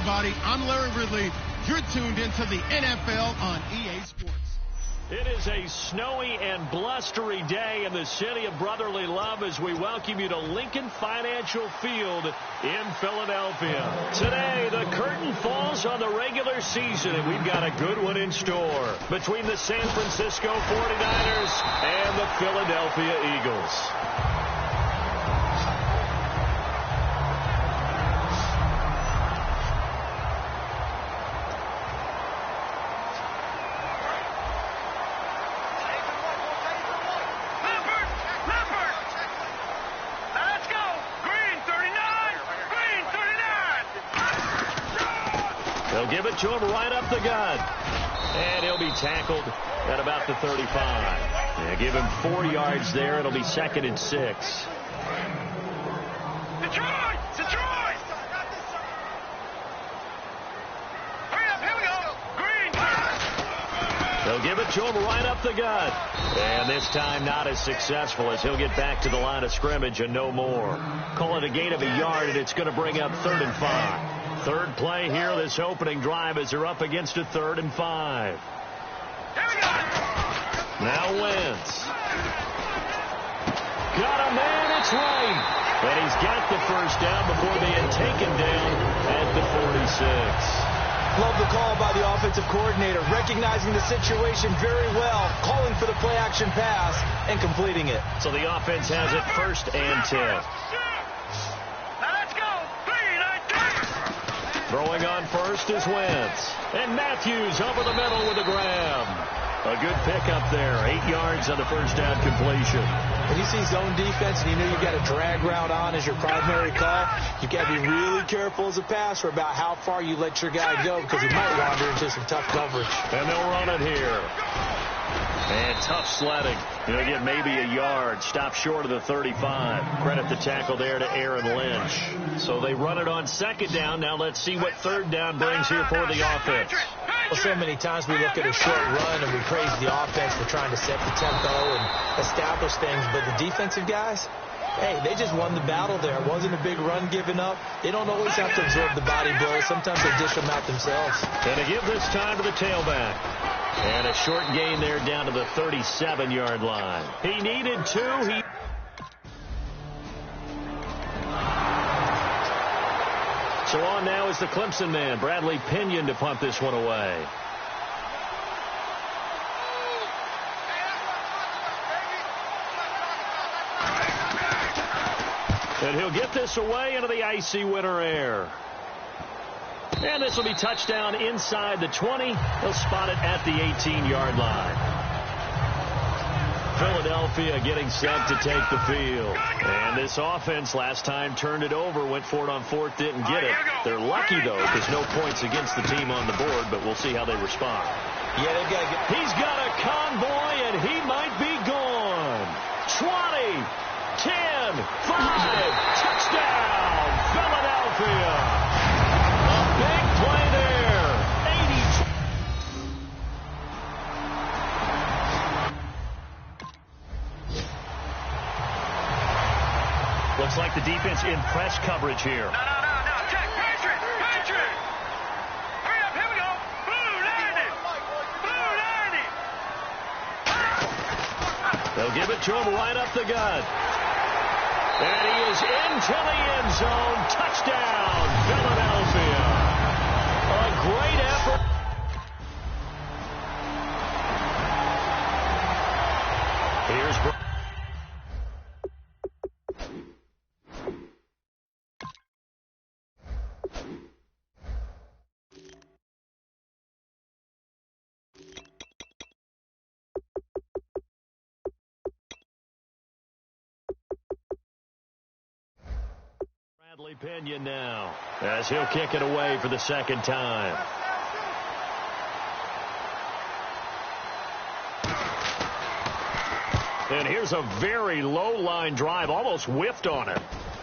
everybody. I'm Larry Ridley. You're tuned into the NFL on EA Sports. It is a snowy and blustery day in the city of brotherly love as we welcome you to Lincoln Financial Field in Philadelphia. Today, the curtain falls on the regular season, and we've got a good one in store between the San Francisco 49ers and the Philadelphia Eagles. They'll give it to him right up the gut. And he'll be tackled at about the 35. They give him 4 yards there. It'll be 2nd and 6. Detroit! Detroit! Hurry up, here we go! Green! They'll give it to him right up the gut. And this time not as successful as he'll get back to the line of scrimmage and no more. Call it a gain of a yard, and it's going to bring up 3rd and 5. Third play here, this opening drive, as they're up against a 3rd and 5. Now Wentz. Got a man, it's right. And he's got the first down before they had taken down at the 46. Love the call by the offensive coordinator, recognizing the situation very well, calling for the play-action pass, and completing it. So the offense has it 1st and 10. Throwing on first is Wentz. And Matthews over the middle with a grab. A good pickup there. 8 yards on the first down completion. When you see zone defense and you know you got a drag route on as your primary call, you got to be really careful as a passer about how far you let your guy go because he might wander into some tough coverage. And they'll run it here. And tough sledding. He'll get maybe a yard. Stop short of the 35. Credit the tackle there to Aaron Lynch. So they run it on 2nd down. Now let's see what 3rd down brings here for the offense. Well, so many times we look at a short run and we praise the offense for trying to set the tempo and establish things. But the defensive guys, hey, they just won the battle there. It wasn't a big run given up. They don't always have to absorb the body blows. Sometimes they dish them out themselves. And to give this time to the tailback. And a short gain there down to the 37-yard line. He needed 2. So on now is the Clemson man, Bradley Pinion, to punt this one away. And he'll get this away into the icy winter air. And this will be touchdown inside the 20. He'll spot it at the 18-yard line. Philadelphia getting set to take the field. And this offense last time turned it over, went for it on 4th, didn't get it. They're lucky, though, because no points against the team on the board, but we'll see how they respond. Yeah, they've got to get... He's got a convoy, and he might be gone. 20, 10, 5, touchdown, Philadelphia. Big play there. 82. Looks like the defense in press coverage here. No. Check. Patriot. Hurry up. Here we go. Blue 90. They'll give it to him right up the gut. And he is into the end zone. Touchdown, Philadelphia. A great effort. Here's Bradley Pinion now as he'll kick it away for the 2nd time. And here's a very low line drive, almost whiffed on it.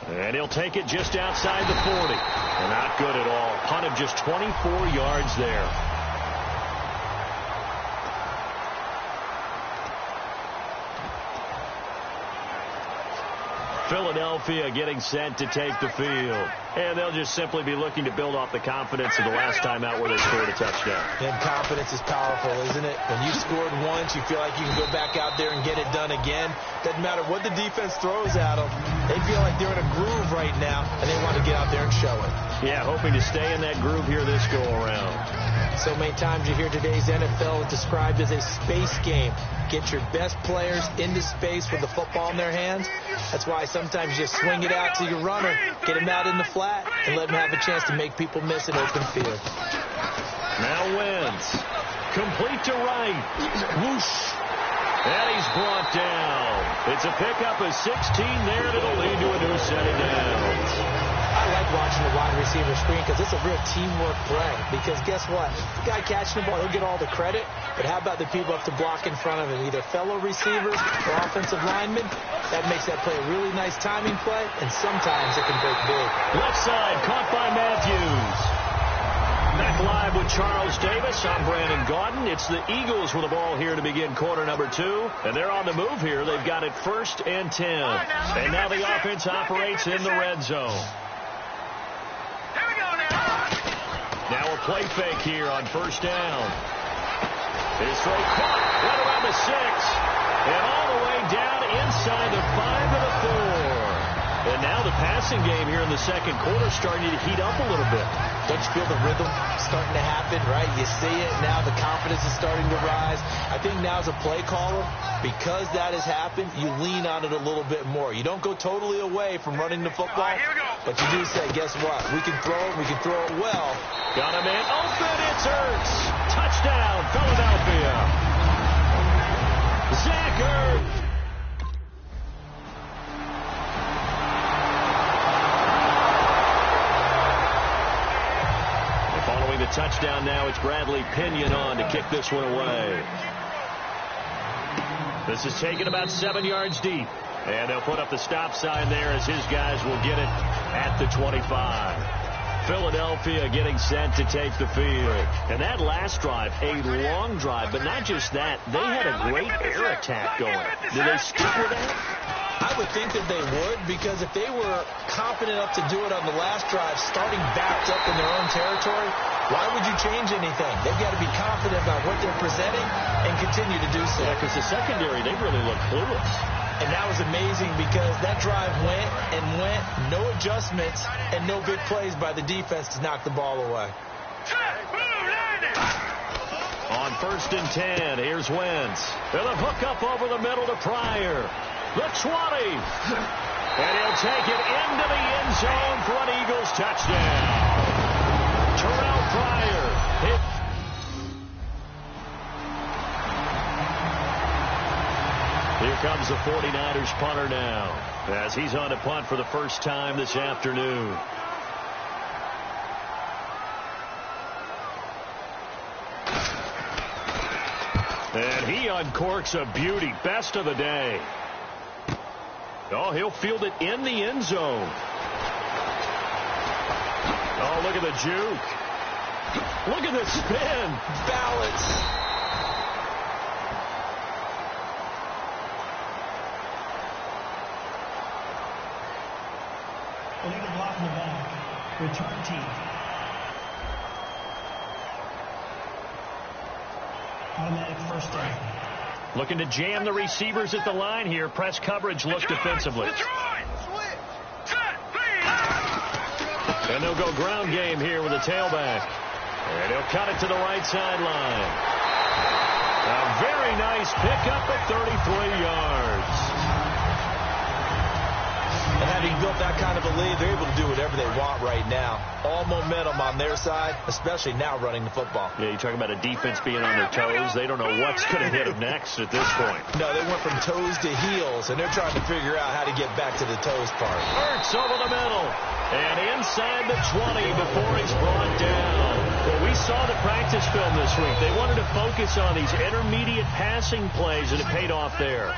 And he'll take it just outside the 40. And not good at all. Punt of just 24 yards there. Philadelphia getting set to take the field. And they'll just simply be looking to build off the confidence of the last time out where they scored a touchdown. And confidence is powerful, isn't it? When you scored once, you feel like you can go back out there and get it done again. Doesn't matter what the defense throws at them. They feel like they're in a groove right now, and they want to get out there and show it. Yeah, hoping to stay in that groove here this go-around. So many times you hear today's NFL described as a space game. Get your best players into space with the football in their hands. That's why sometimes you just swing it out to your runner, get him out in the flat, and let him have a chance to make people miss an open field. Now Wentz. Complete to right. Whoosh. And he's brought down. It's a pickup of 16 there, and it'll lead to a new set of downs. I like watching the wide receiver screen because it's a real teamwork play. Because guess what? The guy catching the ball, he'll get all the credit. But how about the people up to block in front of him? Either fellow receivers or offensive linemen. That makes that play a really nice timing play. And sometimes it can break big. Left side caught by Matthews. Back live with Charles Davis. I'm Brandon Gaudin. It's the Eagles with the ball here to begin quarter number 2. And they're on the move here. They've got it 1st and 10. And now the offense operates in the red zone. Now a play fake here on 1st down. His throw caught, right around the 6, and all the way down inside the 5 to the 4. And now the passing game here in the second quarter starting to heat up a little bit. Don't you feel the rhythm starting to happen, right? You see it now, the confidence is starting to rise. I think now as a play caller, because that has happened, you lean on it a little bit more. You don't go totally away from running the football, but you do say, guess what? We can throw it, we can throw it well. Got a man open, it's Ertz. Touchdown, Philadelphia. Zach Ertz. Following the touchdown now, it's Bradley Pinion on to kick this one away. This is taken about 7 yards deep. And they'll put up the stop sign there as his guys will get it at the 25. Philadelphia getting set to take the field. And that last drive, a long drive, but not just that. They had a great air attack going. Did they stick with that? I would think that they would, because if they were confident enough to do it on the last drive, starting backed up in their own territory, why would you change anything? They've got to be confident about what they're presenting and continue to do so. Yeah, because the secondary, they really look clueless. And that was amazing because that drive went and went, no adjustments, and no big plays by the defense to knock the ball away. On 1st and 10, here's Wentz. They'll hook up over the middle to Pryor. The 20. And he'll take it into the end zone for an Eagles touchdown. Terrell Pryor. Here comes the 49ers punter now, as he's on to punt for the first time this afternoon. And he uncorks a beauty. Best of the day. Oh, he'll field it in the end zone. Oh, look at the juke. Look at the spin. Balance. Illegal block in the back. Return team. Automatic 1st down. Looking to jam the receivers at the line here. Press coverage look defensively. And they'll go ground game here with a tailback. And he'll cut it to the right sideline. A very nice pickup of 33 yards. And having built that kind of a lead, they're able to do whatever they want right now. All momentum on their side, especially now running the football. Yeah, you talk about a defense being on their toes. They don't know what's going to hit them next at this point. No, they went from toes to heels, and they're trying to figure out how to get back to the toes part. Ertz over the middle. And inside the 20 before he's brought down. Well, we saw the practice film this week. They wanted to focus on these intermediate passing plays, and it paid off there.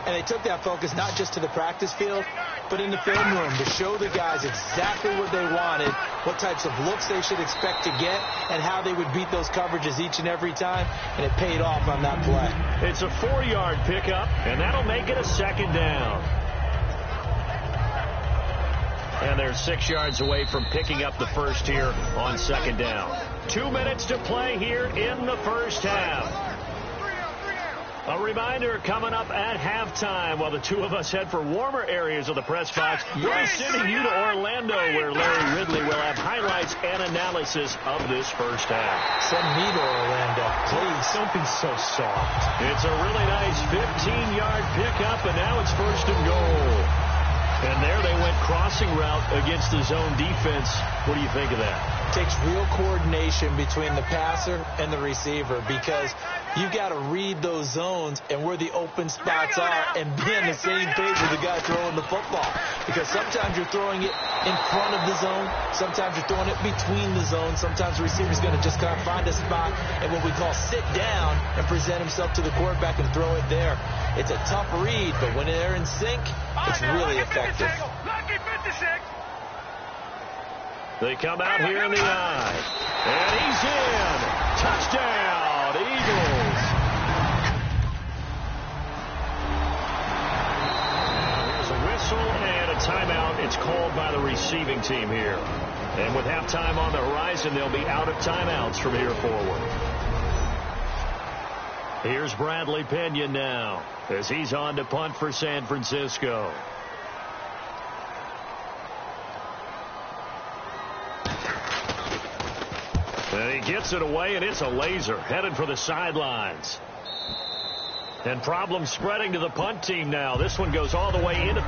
And they took that focus not just to the practice field, but in the film room to show the guys exactly what they wanted, what types of looks they should expect to get, and how they would beat those coverages each and every time, and it paid off on that play. It's a 4-yard pickup, and that'll make it a 2nd down. And they're 6 yards away from picking up the first here on second down. 2 minutes to play here in the first half. A reminder coming up at halftime while the two of us head for warmer areas of the press box. We'll be sending you to Orlando where Larry Ridley will have highlights and analysis of this first half. Send me to Orlando, please. Don't be so soft. It's a really nice 15-yard pickup, and now it's first and goal. And there they went crossing route against the zone defense. What do you think of that? It takes real coordination between the passer and the receiver because you've got to read those zones and where the open spots are and be on the same page with the guy throwing the football. Because sometimes you're throwing it in front of the zone. Sometimes you're throwing it between the zones. Sometimes the receiver's going to just kind of find a spot and what we call sit down and present himself to the quarterback and throw it there. It's a tough read, but when they're in sync, it's really effective. They come out here in the eye. And he's in. Touchdown, Eagles. There's a whistle and a timeout. It's called by the receiving team here. And with halftime on the horizon, they'll be out of timeouts from here forward. Here's Bradley Pinion now as he's on to punt for San Francisco. And he gets it away, and it's a laser headed for the sidelines. And problems spreading to the punt team now. This one goes all the way into...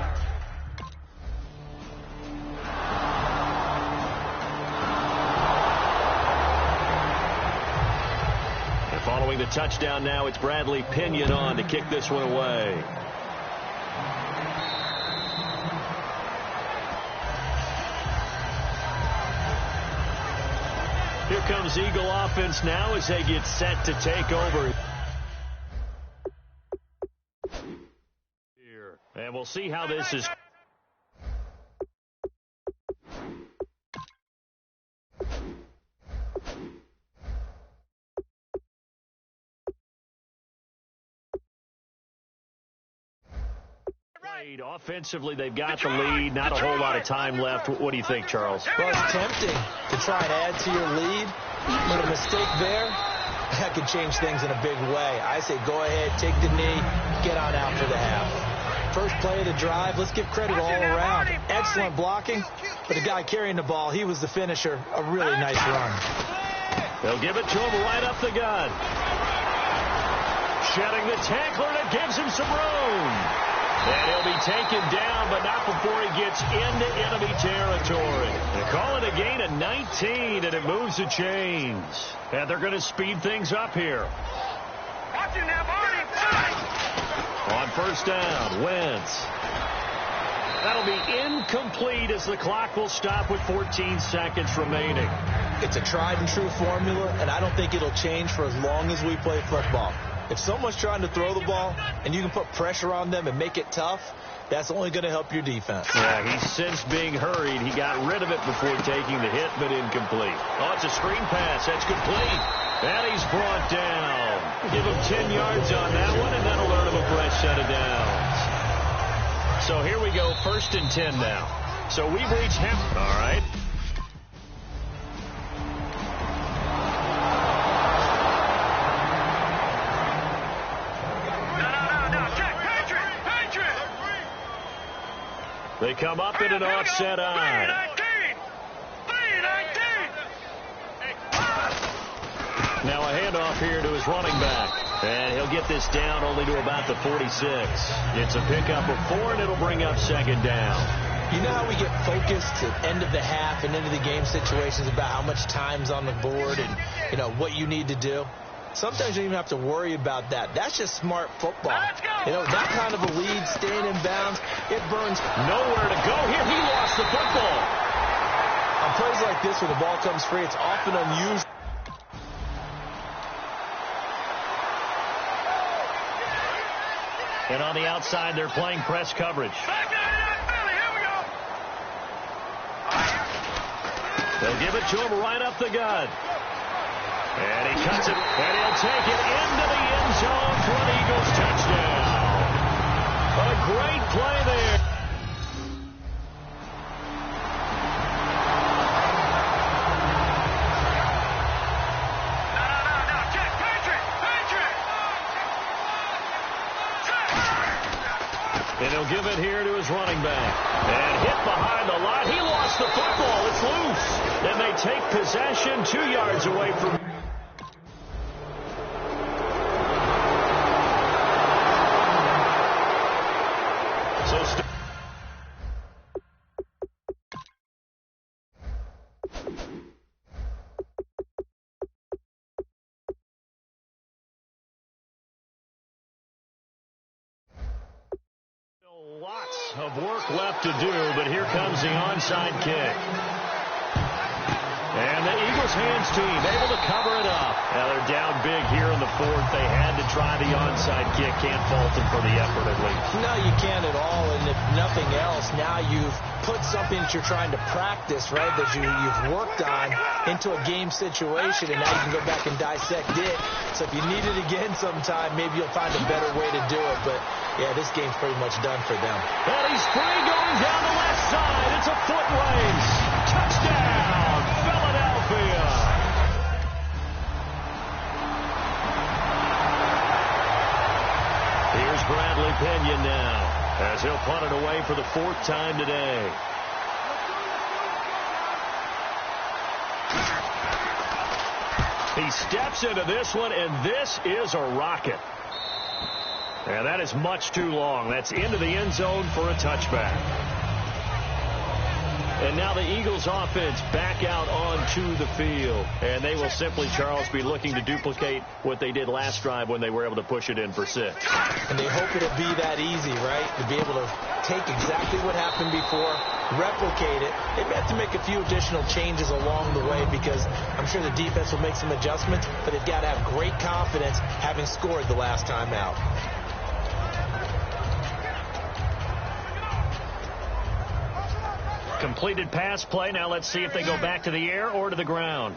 And following the touchdown now, it's Bradley Pinion on to kick this one away. Here comes Eagle offense now as they get set to take over. Here. And we'll see how this is. Offensively, they've got the lead. Not a whole lot of time left. What do you think, Charles? Well, it's tempting to try and add to your lead, but a mistake there, that could change things in a big way. I say go ahead, take the knee, get on out for the half. First play of the drive, let's give credit all around. Excellent blocking, but the guy carrying the ball, he was the finisher. A really nice run. They'll give it to him right up the gut. Shedding the tackler that gives him some room. And he'll be taken down, but not before he gets into enemy territory. They call it a gain of 19, and it moves the chains. And they're going to speed things up here. On first down, Wentz. That'll be incomplete as the clock will stop with 14 seconds remaining. It's a tried-and-true formula, and I don't think it'll change for as long as we play football. If someone's trying to throw the ball and you can put pressure on them and make it tough, that's only going to help your defense. Yeah, he's since being hurried. He got rid of it before taking the hit, but incomplete. Oh, it's a screen pass. That's complete. And he's brought down. Give him 10 yards on that one, and that'll earn him a fresh set of downs. So here we go, 1st and 10 now. So we've reached half. All right. They come up in an offset eye. Now a handoff here to his running back. And he'll get this down only to about the 46. It's a pickup of 4, and it'll bring up 2nd down. You know how we get focused at end of the half and into the game situations about how much time's on the board and, you know, what you need to do? Sometimes you don't even have to worry about that. That's just smart football. You know, that kind of a lead, staying in bounds, it burns. Nowhere to go here. He lost the football. On plays like this, when the ball comes free, it's often unusual. And on the outside, they're playing press coverage. They'll give it to him right up the gut. And he cuts it, and he'll take it into the end zone for an Eagles touchdown. A great play there. give it here to his running back. And hit behind the line. He lost the football. It's loose. And they take possession 2 yards away from... Lots of work left to do, but here comes the onside kick. And the Eagles hands team able to cover it up. Now they're down big here in the fourth. They had to try the onside kick. Can't fault them for the effort at least. No, you can't at all. And if nothing else, now you've put something that you're trying to practice, right, that you've worked on into a game situation, and now you can go back and dissect it. So if you need it again sometime, maybe you'll find a better way to do it. But, yeah, this game's pretty much done for them. And he's free going down the left side. It's a foot race. Touchdown, Philadelphia. Here's Bradley Pinion now as he'll punt it away for the 4th time today. He steps into this one, and this is a rocket. And that is much too long. That's into the end zone for a touchback. And now the Eagles offense back out onto the field. And they will simply, Charles, be looking to duplicate what they did last drive when they were able to push it in for 6. And they hope it'll be that easy, right? To be able to take exactly what happened before, replicate it. They may have to make a few additional changes along the way because I'm sure the defense will make some adjustments, but they've got to have great confidence having scored the last time out. Completed pass play. Now let's see if they go back to the air or to the ground.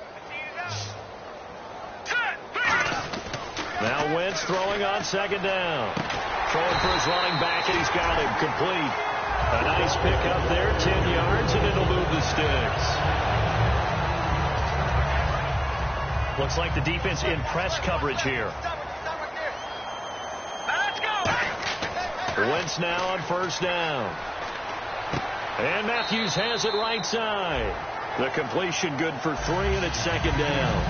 Now Wentz throwing on 2nd down. Throwing for his running back, and he's got him complete. A nice pick up there, 10 yards, and it'll move the sticks. Looks like the defense in press coverage here. Wentz now on 1st down. And Matthews has it right side. The completion good for 3, and it's 2nd down.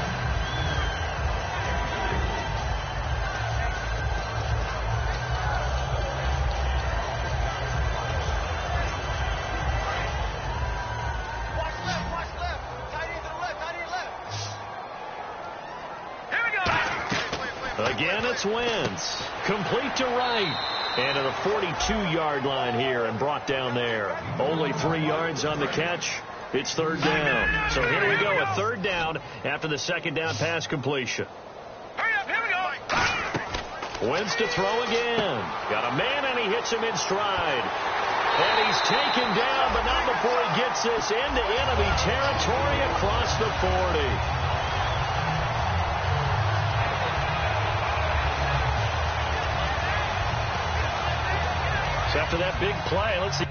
Again, it's Wentz. Complete to right. And to the 42-yard line here and brought down there. Only 3 yards on the catch. It's 3rd down. So here we go, a 3rd down after the 2nd down pass completion. Hurry up, here we go. Wentz to throw again. Got a man, and he hits him in stride. And he's taken down, but not before he gets this into enemy territory across the 40. After that big play, let's see.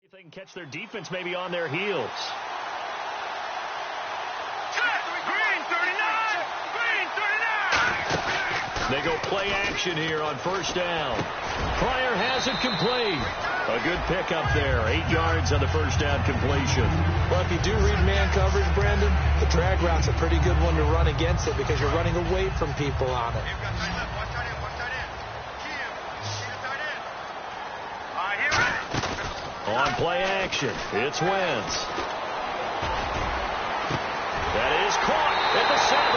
If they can catch their defense maybe on their heels. Green 39! Green 39! They go play action here on 1st down. Pryor has it complete. A good pickup there. 8 yards on the 1st down completion. Well, if you do read man coverage, Brandon, the drag route's a pretty good one to run against it because you're running away from people on it. On play action, it's Wentz. That is caught at the 7.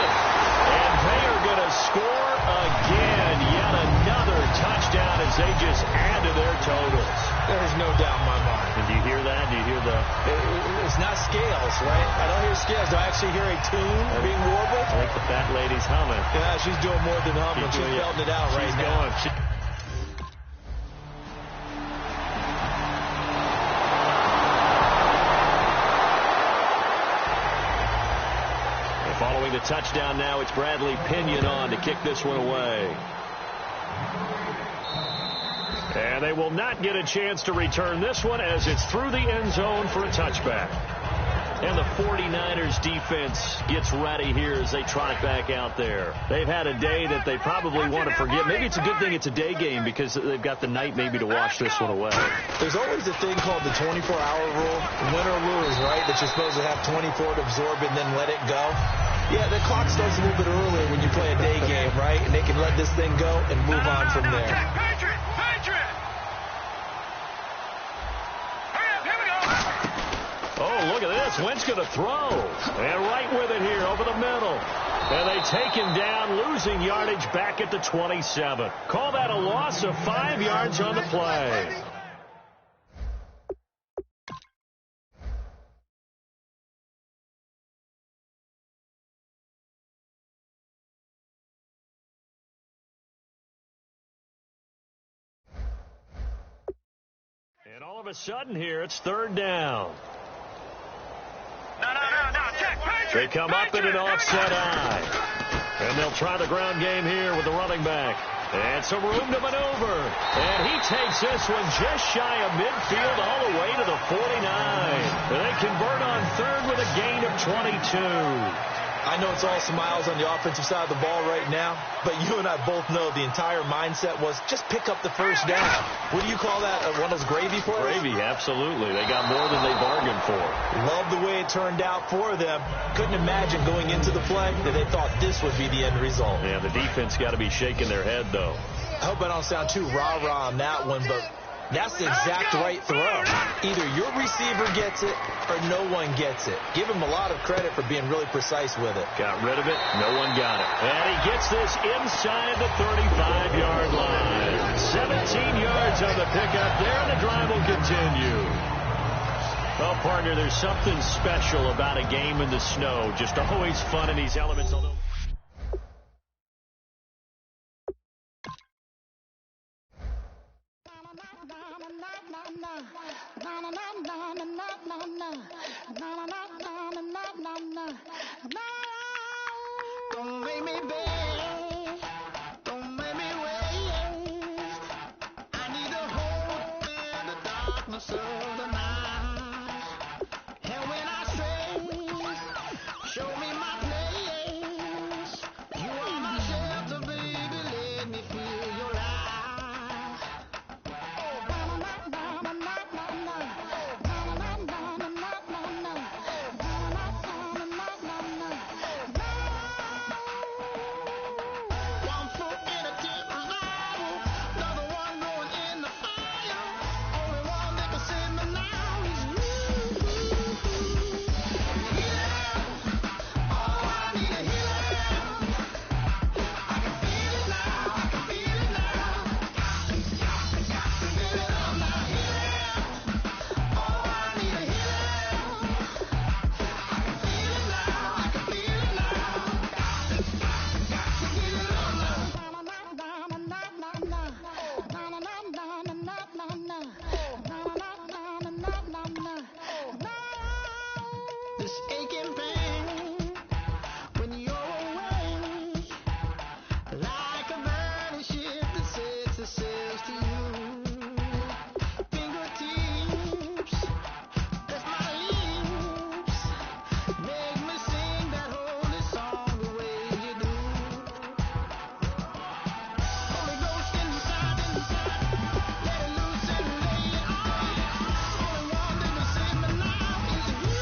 And they are going to score again. Yet another touchdown as they just add to their totals. There's no doubt in my mind. And do you hear that? Do you hear the... It's not scales, right? I don't hear scales. Do I actually hear a tune being warbled? I think the fat lady's humming. Yeah, she's doing more than humming. She's belting it out right now. Following the touchdown now, it's Bradley Pinion on to kick this one away. And they will not get a chance to return this one as it's through the end zone for a touchback. And the 49ers defense gets ready here as they trot back out there. They've had a day that they probably want to forget. Maybe it's a good thing it's a day game because they've got the night maybe to wash this one away. There's always a thing called the 24-hour rule, win or lose, right? That you're supposed to have 24 to absorb and then let it go. Yeah, the clock starts a little bit earlier when you play a day game, right? And they can let this thing go and move on from there. Patriot! Oh, look at this. Wentz going to throw. And right with it here over the middle. And they take him down, losing yardage back at the 27. Call that a loss of 5 yards on the play. And all of a sudden here, it's third down. No. Check. Patriot! They come up in an offset eye. And they'll try the ground game here with the running back. And some room to maneuver. And he takes this one just shy of midfield all the way to the 49. And they convert on third with a gain of 22. I know it's all smiles on the offensive side of the ball right now, but you and I both know the entire mindset was just pick up the first down. What do you call that? One of those gravy plays? Gravy, absolutely. They got more than they bargained for. Love the way it turned out for them. Couldn't imagine going into the play that they thought this would be the end result. Yeah, the defense got to be shaking their head, though. I hope I don't sound too rah-rah on that one, but that's the exact right throw. Either your receiver gets it or no one gets it. Give him a lot of credit for being really precise with it. Got rid of it. No one got it. And he gets this inside the 35-yard line. 17 yards on the pickup there, and the drive will continue. Well, partner, there's something special about a game in the snow. Just always fun in these elements. Although don't make me beg, don't make me wait. I need a hope in the darkness of the night. And when I stray, show me my place. You are my shelter, baby, let me feel your light. One foot in a deep revival, another one going in the fire. Only one that can save me now is you. Healer, oh, I need a healer. I can feel it now, I can feel it now. Got to get it on now, healer. Oh, I need a healer. I can feel it now, I can feel it now. This aching pain when you're away, like a burning ship that sets itself to you. Fingertips, that's my lips, make me sing that holy song the way you do. Holy Ghost inside, let it loose and lay it on. Only one that can save me now is you.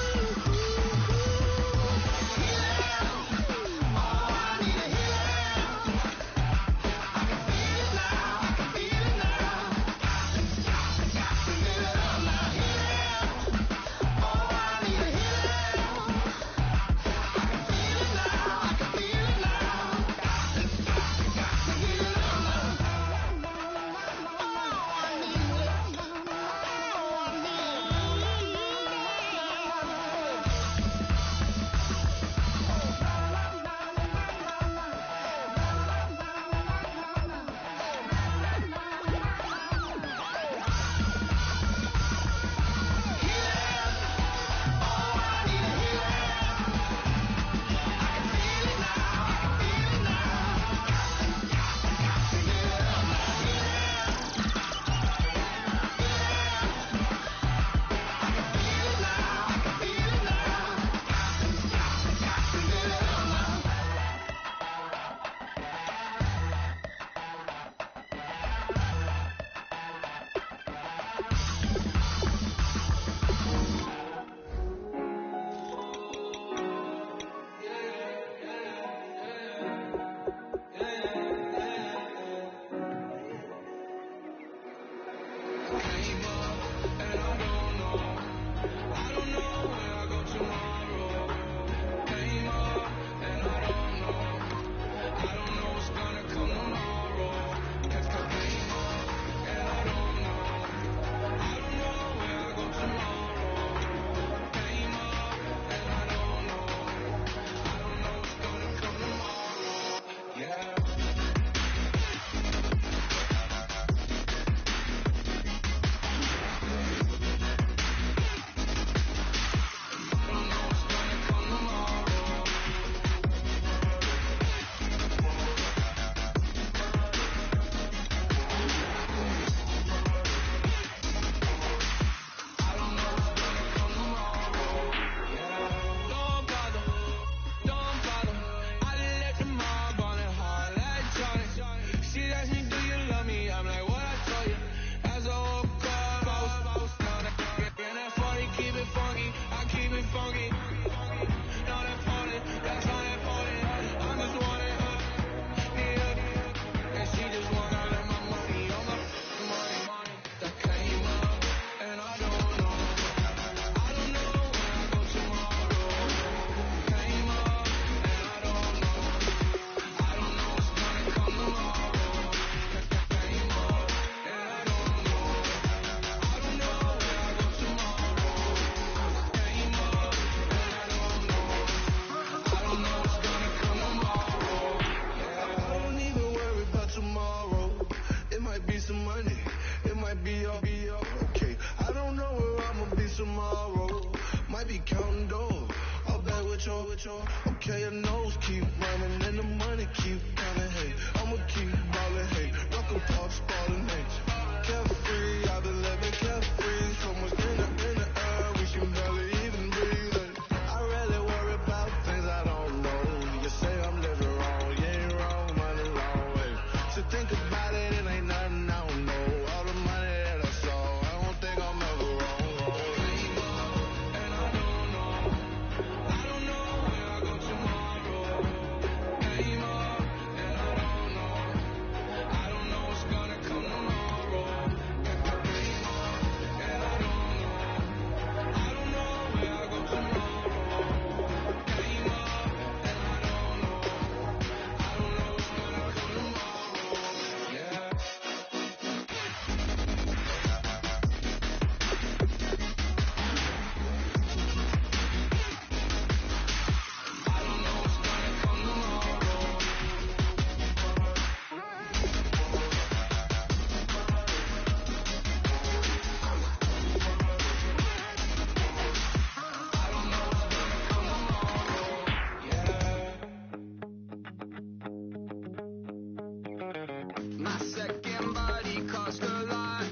keep counting, hey. I'ma keep ballin', hey. Rock a pop, ballin', hey. Carefree, I've been living carefree. So much in the air, we can barely even breathe, hey. I really worry about things I don't know. You say I'm living wrong, you ain't wrong, money long, hey. So think about it, it ain't nothing I don't know. All the money that I saw, I don't think I'm ever wrong. And I don't know. I don't know where I go tomorrow. Came up, and I don't know. I don't know what's gonna come tomorrow. Came up, and I don't know. I don't know where I go tomorrow. Came up, and I don't know. I don't know what's gonna come tomorrow. Yeah. My second body cost a lot.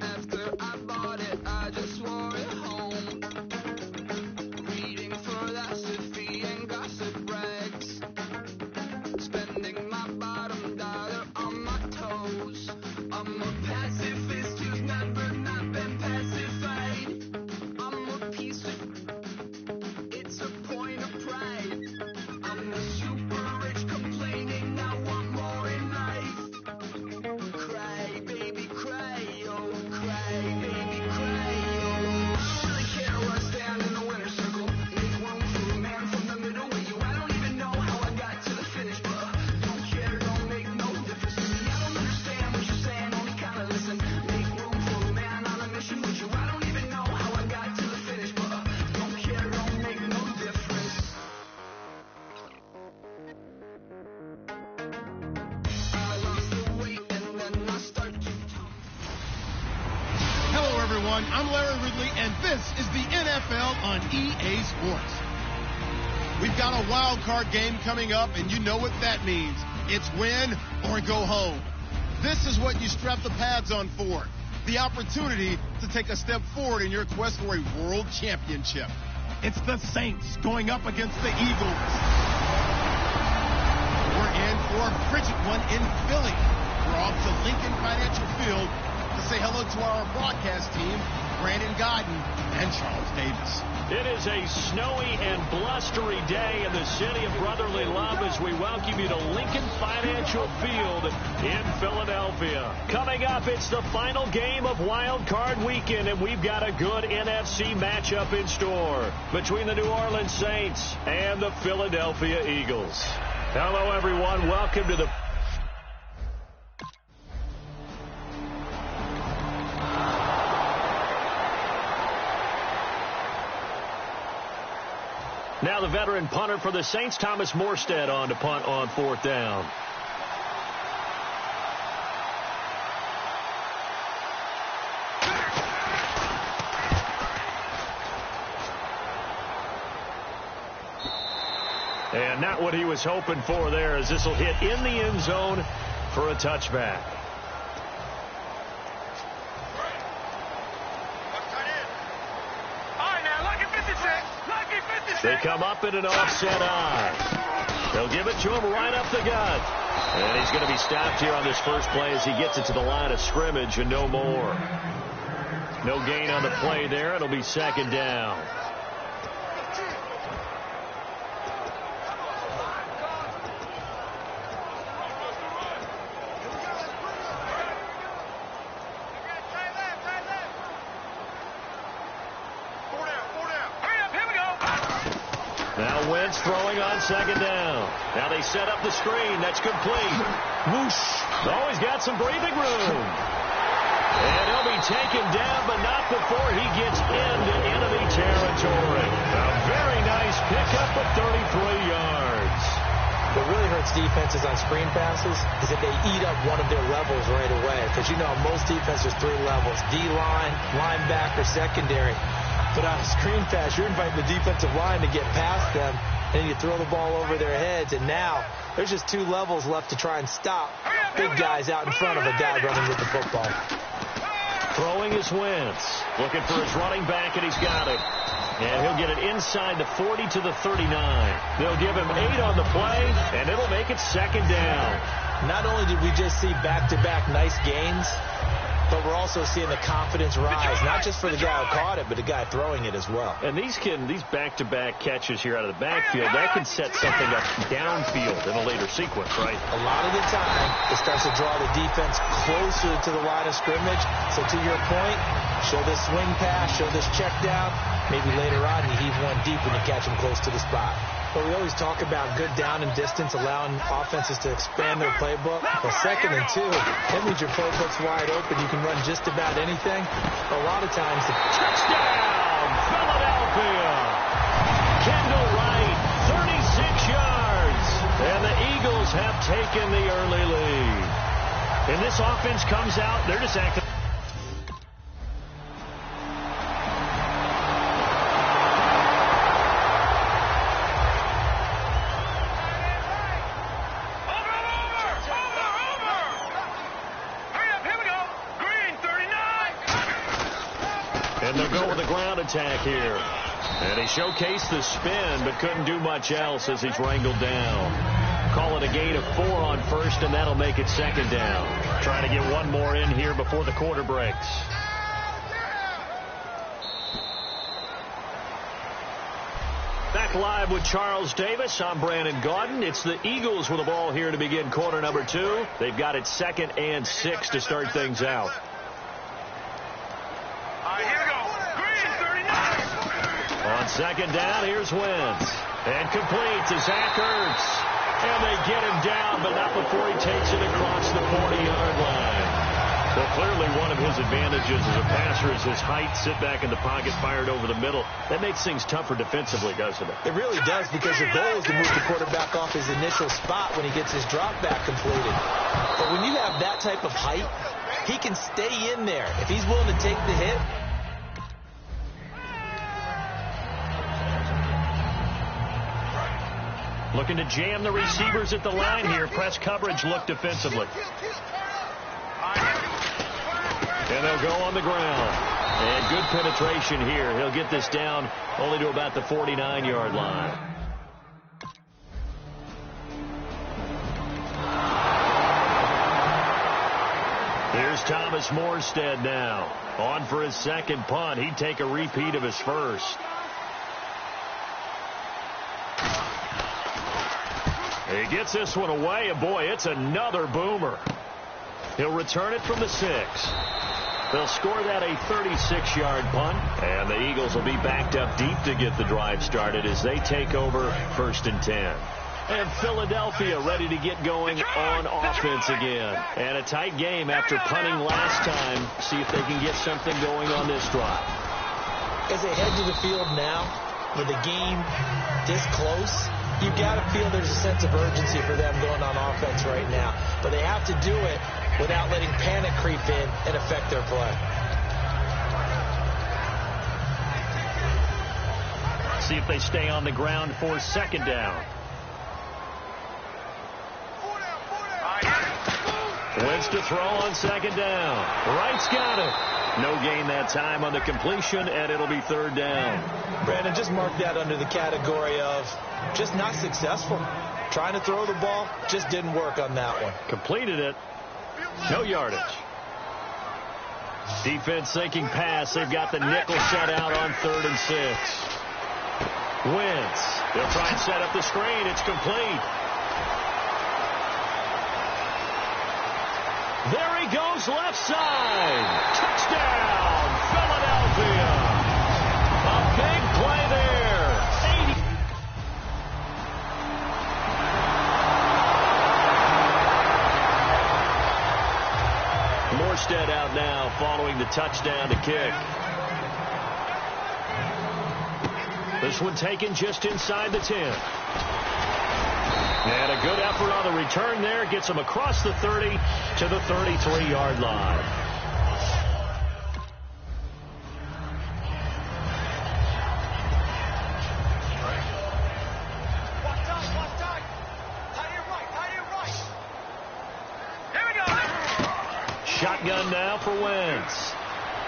After I bought it, I just wore it home. Reading philosophy and gossip rags. Spending my bottom dollar on my toes. I'm a pacifist who's never not been pacified. I'm a piece of... It's a point of pride. I'm the super rich complaining I want more in life. Cry, baby, cry, oh, cry, baby, cry, oh. I don't really care where I stand in the winner's circle. Make room for a man from the middle with you. I don't even know how I got to the finish, but don't care, don't make no difference to me. I don't understand what you're saying, only kinda listen. Make room for a man on a mission with you. I don't even know how I got to the finish, but don't care, don't make no difference. I lost the weight and then I start to talk. Hello, everyone. I'm Larry Ridley, and this is the NFL on EA Sports. We've got a wild card game coming up, and you know what that means. It's win or go home. This is what you strap the pads on for. The opportunity to take a step forward in your quest for a world championship. It's the Saints going up against the Eagles. We're in for a frigid one in Philly. We're off to Lincoln Financial Field to say hello to our broadcast team, Brandon Godden and Charles Davis. It is a snowy and blustery day in the city of brotherly love as we welcome you to Lincoln Financial Field in Philadelphia. Coming up, it's the final game of Wild Card Weekend, and we've got a good NFC matchup in store between the New Orleans Saints and the Philadelphia Eagles. Hello, everyone. Welcome to the... Now the veteran punter for the Saints, Thomas Morstead, on to punt on fourth down. And not what he was hoping for there, as this will hit in the end zone for a touchback. They come up in an offset eye. They'll give it to him right up the gut. And he's going to be stopped here on this first play as he gets it to the line of scrimmage and no more. No gain on the play there. It'll be second down. Now Wentz throwing on second down. Now they set up the screen. That's complete. Whoosh. Oh, he's got some breathing room. And he'll be taken down, but not before he gets into enemy territory. A very nice pickup of 33 yards. What really hurts defenses on screen passes is that they eat up one of their levels right away. Because, you know, most defenses, 3 levels. D-line, linebacker, secondary. But on a screen pass, you're inviting the defensive line to get past them and you throw the ball over their heads, and now there's just 2 levels left to try and stop big guys out in front of a guy running with the football. Throwing is Wentz. Looking for his running back, and he's got it. And he'll get it inside the 40 to the 39. They'll give him 8 on the play, and it'll make it 2nd down. Not only did we just see back-to-back nice gains, but we're also seeing the confidence rise, not just for the guy who caught it, but the guy throwing it as well. And these back-to-back catches here out of the backfield, that can set something up downfield in a later sequence, right? A lot of the time, it starts to draw the defense closer to the line of scrimmage. So to your point, show this swing pass, show this check down. Maybe later on you heave one deep when you catch him close to the spot. But we always talk about good down and distance, allowing offenses to expand their playbook. Well, 2nd and 2, that means your playbook's wide open. You can run just about anything. A lot of times, touchdown, Philadelphia. Kendall Wright, 36 yards. And the Eagles have taken the early lead. And this offense comes out, they're just acting. And they'll go with a ground attack here. And he showcased the spin, but couldn't do much else as he's wrangled down. Call it a gain of 4 on 1st, and that'll make it 2nd down. Trying to get one more in here before the quarter breaks. Back live with Charles Davis. I'm Brandon Gaudin. It's the Eagles with the ball here to begin quarter number 2. They've got it 2nd and 6 to start things out. On 2nd down, here's Wentz. And complete to Zach Ertz. And they get him down, but not before he takes it across the 40-yard line. Well, clearly one of his advantages as a passer is his height. Sit back in the pocket, fired over the middle. That makes things tougher defensively, doesn't it? It really does, because your goal is to move the quarterback off his initial spot when he gets his drop back completed. But when you have that type of height, he can stay in there. If he's willing to take the hit, looking to jam the receivers at the line here. Press coverage look defensively. And they'll go on the ground. And good penetration here. He'll get this down only to about the 49-yard line. Here's Thomas Morstead now. On for his 2nd punt. He'd take a repeat of his first. He gets this one away, and boy, it's another boomer. He'll return it from the 6. They'll score that a 36-yard punt, and the Eagles will be backed up deep to get the drive started as they take over 1st and 10. And Philadelphia ready to get going on offense again. And a tight game after punting last time. See if they can get something going on this drive. As they head to the field now, with the game this close, you've got to feel there's a sense of urgency for them going on offense right now. But they have to do it without letting panic creep in and affect their play. See if they stay on the ground for 2nd down. Wentz to throw on 2nd down. Wright's got it. No gain that time on the completion, and it'll be 3rd down. Brandon, just mark that under the category of just not successful. Trying to throw the ball, just didn't work on that one. Completed it. No yardage. Defense thinking pass. They've got the nickel set out on 3rd and 6. Wentz. They'll try and set up the screen. It's complete. There he goes, left side. Touchdown, Philadelphia. A big play there. 80. Morstead out now following the touchdown to kick. This one taken just inside the 10. And a good effort on the return there. Gets him across the 30 to the 33-yard line. Shotgun now for Wentz.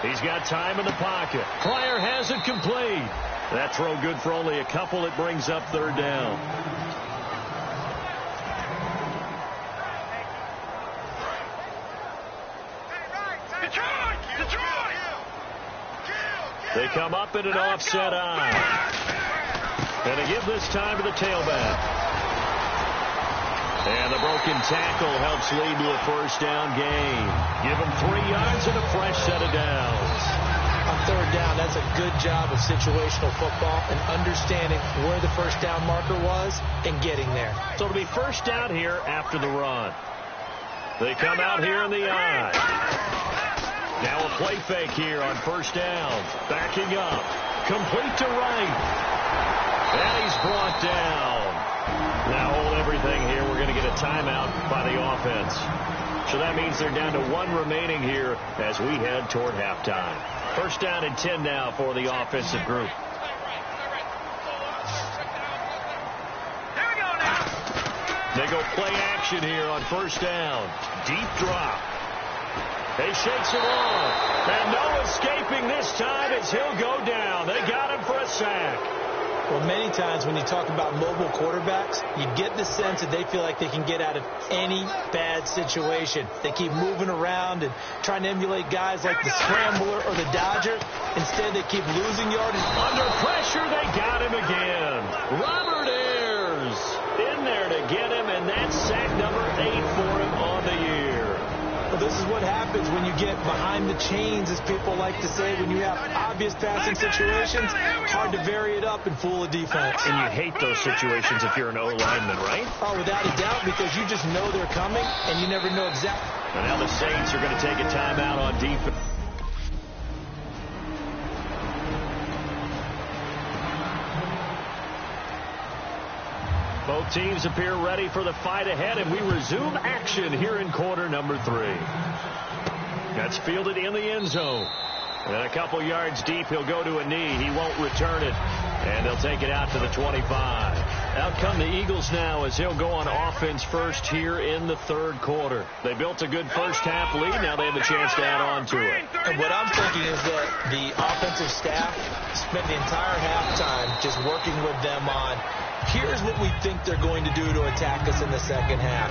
He's got time in the pocket. Pryor has it complete. That throw good for only a couple. It brings up third down. They come up in an offset eye. And they give this time to the tailback. And the broken tackle helps lead to a first down gain. Give them 3 yards and a fresh set of downs. On third down, that's a good job of situational football and understanding where the first down marker was and getting there. So it'll be first down here after the run. They come out here in the eye. Now a play fake here on first down. Backing up. Complete to right. And he's brought down. Now hold everything here. We're going to get a timeout by the offense. So that means they're down to 1 remaining here as we head toward halftime. First down and 10 now for the offensive group. They go play action here on first down. Deep drop. He shakes it off. And no escaping this time as he'll go down. They got him for a sack. Well, many times when you talk about mobile quarterbacks, you get the sense that they feel like they can get out of any bad situation. They keep moving around and trying to emulate guys like the Scrambler or the Dodger. Instead, they keep losing yardage. Under pressure, they got him again. Robert Ayers in there to get him, and that's sack number 8 for him on the year. Well, this is what happens when you get behind the chains, as people like to say. When you have obvious passing situations, hard to vary it up and fool a defense. And you hate those situations if you're an O-lineman, right? Oh, without a doubt, because you just know they're coming, and you never know exactly. And now the Saints are going to take a timeout on defense. Both teams appear ready for the fight ahead, and we resume action here in quarter number 3. That's fielded in the end zone. And a couple yards deep, he'll go to a knee. He won't return it, and they'll take it out to the 25. Out come the Eagles now as he'll go on offense first here in the third quarter. They built a good first half lead. Now they have a chance to add on to it. And what I'm thinking is that the offensive staff spent the entire halftime just working with them on, here's what we think they're going to do to attack us in the second half.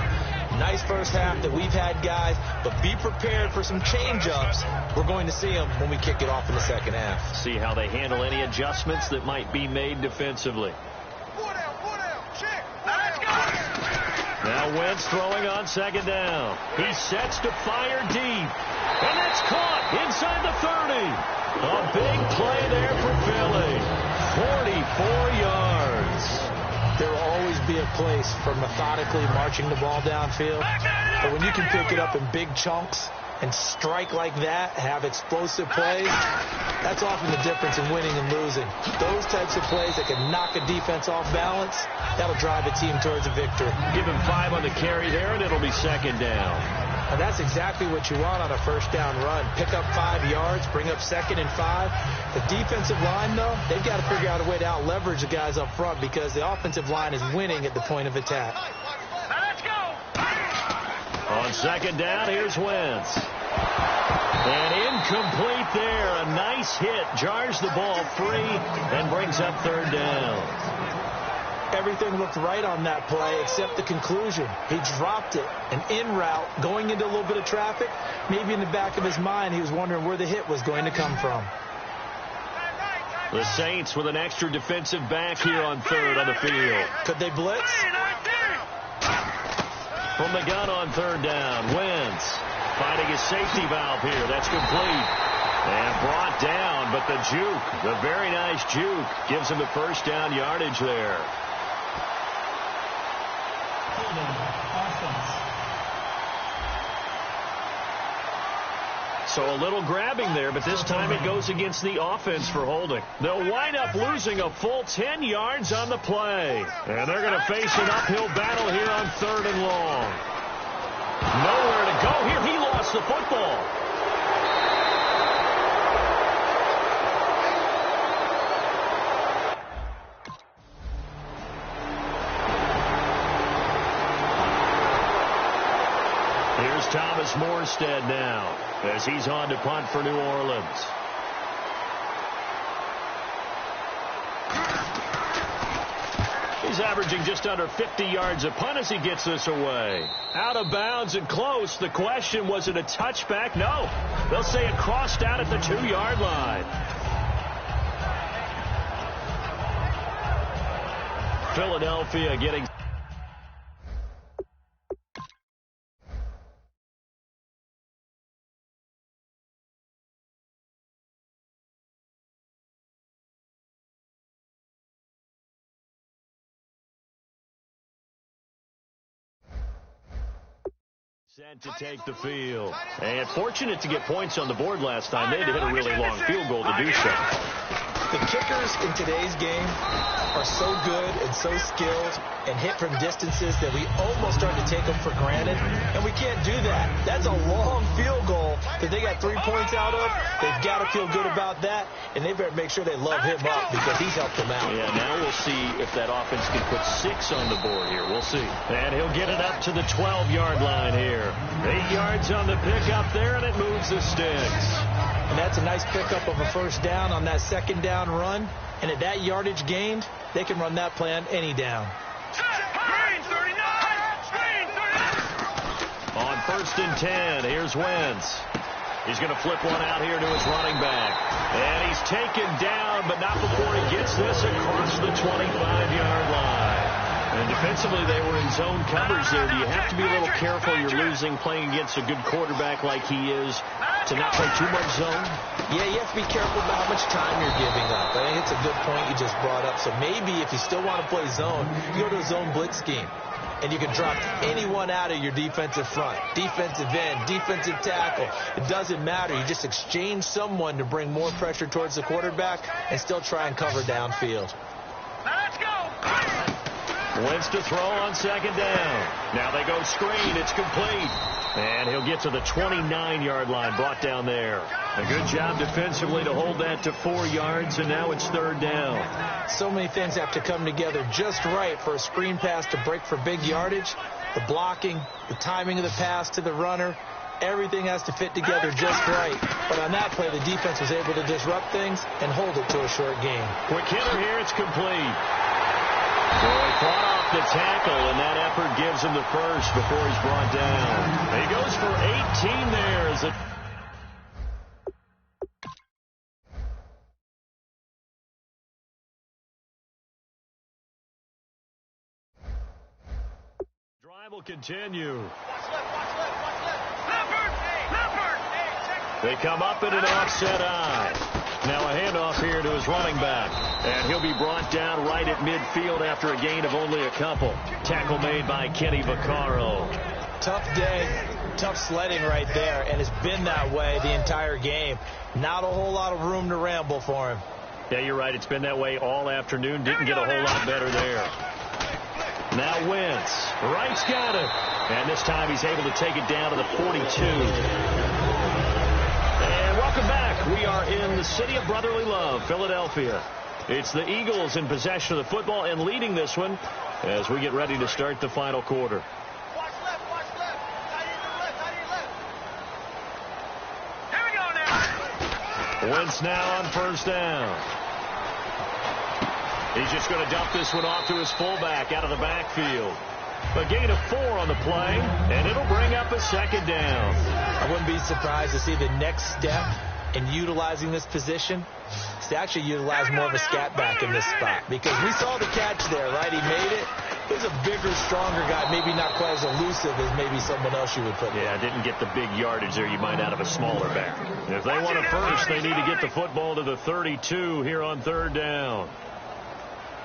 Nice first half that we've had, guys, but be prepared for some change-ups. We're going to see them when we kick it off in the second half. See how they handle any adjustments that might be made defensively. Now Wentz throwing on second down. He sets to fire deep. And that's caught inside the 30. A big play there for Philly. 44 yards. There will always be a place for methodically marching the ball downfield. But when you can pick it up in big chunks and strike like that, have explosive plays, that's often the difference in winning and losing. Those types of plays that can knock a defense off balance, that'll drive a team towards a victory. Give him 5 on the carry there, and it'll be second down. And that's exactly what you want on a first down run. Pick up 5 yards, bring up 2nd and 5. The defensive line, though, they've got to figure out a way to out-leverage the guys up front because the offensive line is winning at the point of attack. Let's go. On second down, here's Wentz. And incomplete there. A nice hit. Jars the ball free and brings up third down. Everything looked right on that play except the conclusion. He dropped it, an in route, going into a little bit of traffic. Maybe in the back of his mind, he was wondering where the hit was going to come from. The Saints with an extra defensive back here on third on the field. Could they blitz? From the gun on third down, Wentz finding his safety valve here. That's complete. And brought down, but the juke, the very nice juke, gives him the first down yardage there. So a little grabbing there, but this time it goes against the offense for holding. They'll wind up losing a full 10 yards on the play. And they're going to face an uphill battle here on third and long. Nowhere to go here. He lost the football. Here's Thomas Morstead now. as he's on to punt for New Orleans. He's averaging just under 50 yards a punt as he gets this away. Out of bounds and close. The question, was it a touchback? No. They'll say it crossed out at the 2-yard line. Philadelphia getting... set to take the field. And fortunate to get points on the board last time. They had to hit a really long field goal to do so. The kickers in today's game are so good and so skilled and hit from distances that we almost start to take them for granted, and we can't do that. That's a long field goal that they got 3 points out of. They've got to feel good about that, and they better make sure they love him up because he's helped them out. Yeah, now we'll see if that offense can put 6 on the board here. We'll see. And he'll get it up to the 12-yard line here. 8 yards on the pickup there, and it moves the sticks. And that's a nice pickup of a first down on that second down run. And at that yardage gained, they can run that play on any down. On 1st and 10, here's Wentz. He's going to flip one out here to his running back. And he's taken down, but not before he gets this across the 25-yard line. And defensively, they were in zone covers there. Do you have to be a little careful? You're losing playing against a good quarterback like he is to not play too much zone? Yeah, you have to be careful about how much time you're giving up. I think it's a good point you just brought up. So maybe if you still want to play zone, you go to a zone blitz scheme. And you can drop anyone out of your defensive front. Defensive end, defensive tackle. It doesn't matter. You just exchange someone to bring more pressure towards the quarterback and still try and cover downfield. Let's go. Wentz to throw on second down. Now they go screen. It's complete. And he'll get to the 29-yard line, brought down there. A good job defensively to hold that to 4 yards, and now it's 3rd down. So many things have to come together just right for a screen pass to break for big yardage. The blocking, the timing of the pass to the runner, everything has to fit together just right. But on that play, the defense was able to disrupt things and hold it to a short game. Quick hitter here, it's complete. Boy, fought off the tackle, and that effort gives him the first before he's brought down. He goes for 18 there as it... Drive will continue. They come up in an offset eye. Now a handoff here to his running back. And he'll be brought down right at midfield after a gain of only a couple. Tackle made by Kenny Vaccaro. Tough day, tough sledding right there, and it's been that way the entire game. Not a whole lot of room to ramble for him. Yeah, you're right. It's been that way all afternoon. Didn't get a whole lot better there. Now Wentz. Wright's got it. And this time he's able to take it down to the 42. And welcome back. We are in the city of brotherly love, Philadelphia. It's the Eagles in possession of the football and leading this one as we get ready to start the final quarter. Watch left. Here we go now. Wentz now on 1st down. He's just going to dump this one off to his fullback out of the backfield. A gain of 4 on the play, and it'll bring up a 2nd down. I wouldn't be surprised to see the next step in utilizing this position is to actually utilize more of a scat back in this spot. Because we saw the catch there, right? He made it. He's a bigger, stronger guy, maybe not quite as elusive as maybe someone else you would put there. Yeah, didn't get the big yardage there you might out of a smaller back. If they want it first, they need to get the football to the 32 here on 3rd down.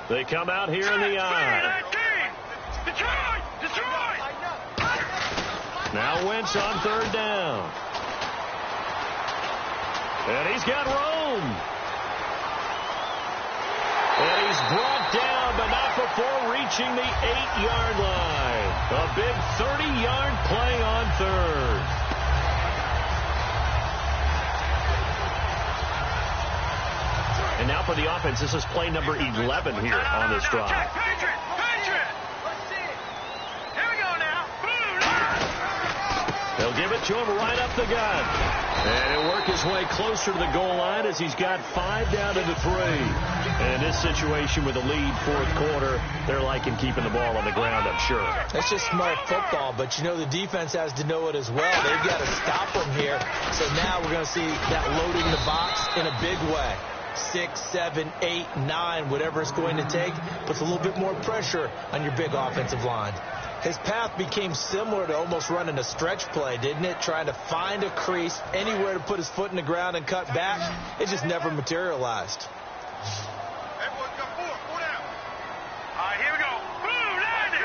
They come out here in the eye. Detroit! Now Wentz on 3rd down. And he's got room. And he's brought down, but not before reaching the 8-yard line. A big 30-yard play on 3rd. And now for the offense, this is play number 11 here on this drive. Patriot! Let's see it. Here we go now. They'll give it to him right up the gut. And he'll work his way closer to the goal line as he's got 5 down to the 3. And in this situation with a lead fourth quarter, they're liking keeping the ball on the ground, I'm sure. That's just smart football, but, you know, the defense has to know it as well. They've got to stop them here. So now we're going to see that loading the box in a big way. 6, 7, 8, 9, whatever it's going to take, puts a little bit more pressure on your big offensive line. His path became similar to almost running a stretch play, didn't it? Trying to find a crease, anywhere to put his foot in the ground and cut back. It just never materialized. Everyone come forward. Four down. All right, here we go. Blue 90.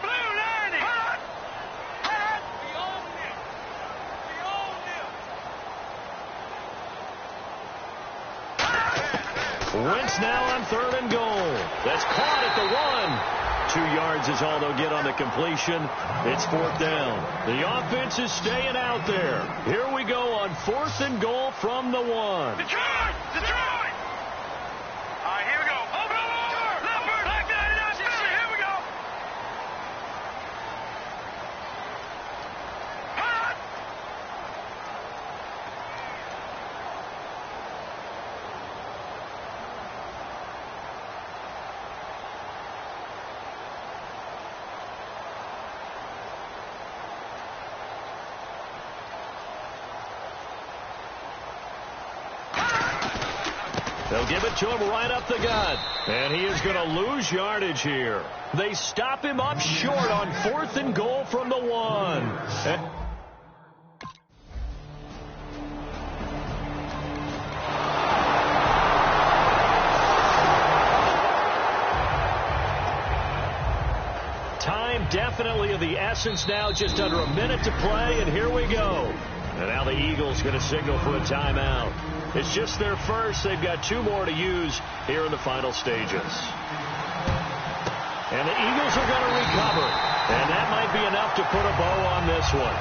Blue 90. We own them. We own them. Wentz now on 3rd and goal. That's caught at the 1. 2 yards is all they'll get on the completion. It's 4th down. The offense is staying out there. Here we go on 4th and goal from the 1. Detroit! Detroit! All right, here we go. Over! Leopard! Black 99 Philly! Here we go! Hot! They'll give it to him right up the gut. And he is going to lose yardage here. They stop him up short on 4th and goal from the 1. Time definitely of the essence now, just under a minute to play, and here we go. And now the Eagles going to signal for a timeout. It's just their first. They've got 2 more to use here in the final stages. And the Eagles are going to recover. And that might be enough to put a bow on this one.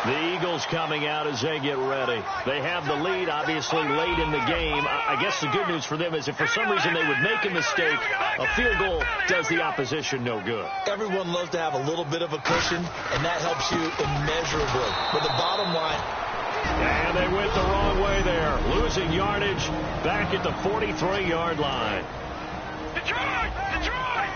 The Eagles coming out as they get ready. They have the lead, obviously, late in the game. I guess the good news for them is if for some reason they would make a mistake, a field goal does the opposition no good. Everyone loves to have a little bit of a cushion, and that helps you immeasurably. But the bottom line... And they went the wrong way there. Losing yardage back at the 43-yard line. Detroit! Detroit!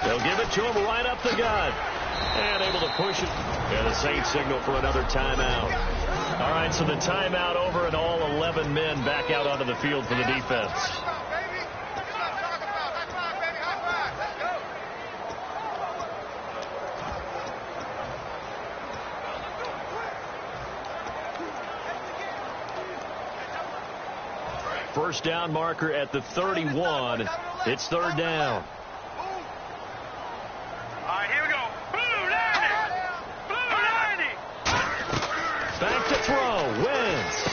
They'll give it to him right up the gut. And able to push it. And the Saints signal for another timeout. All right, so the timeout over and all 11 men back out onto the field for the defense. First down marker at the 31. It's 3rd down. Back to throw. Wentz.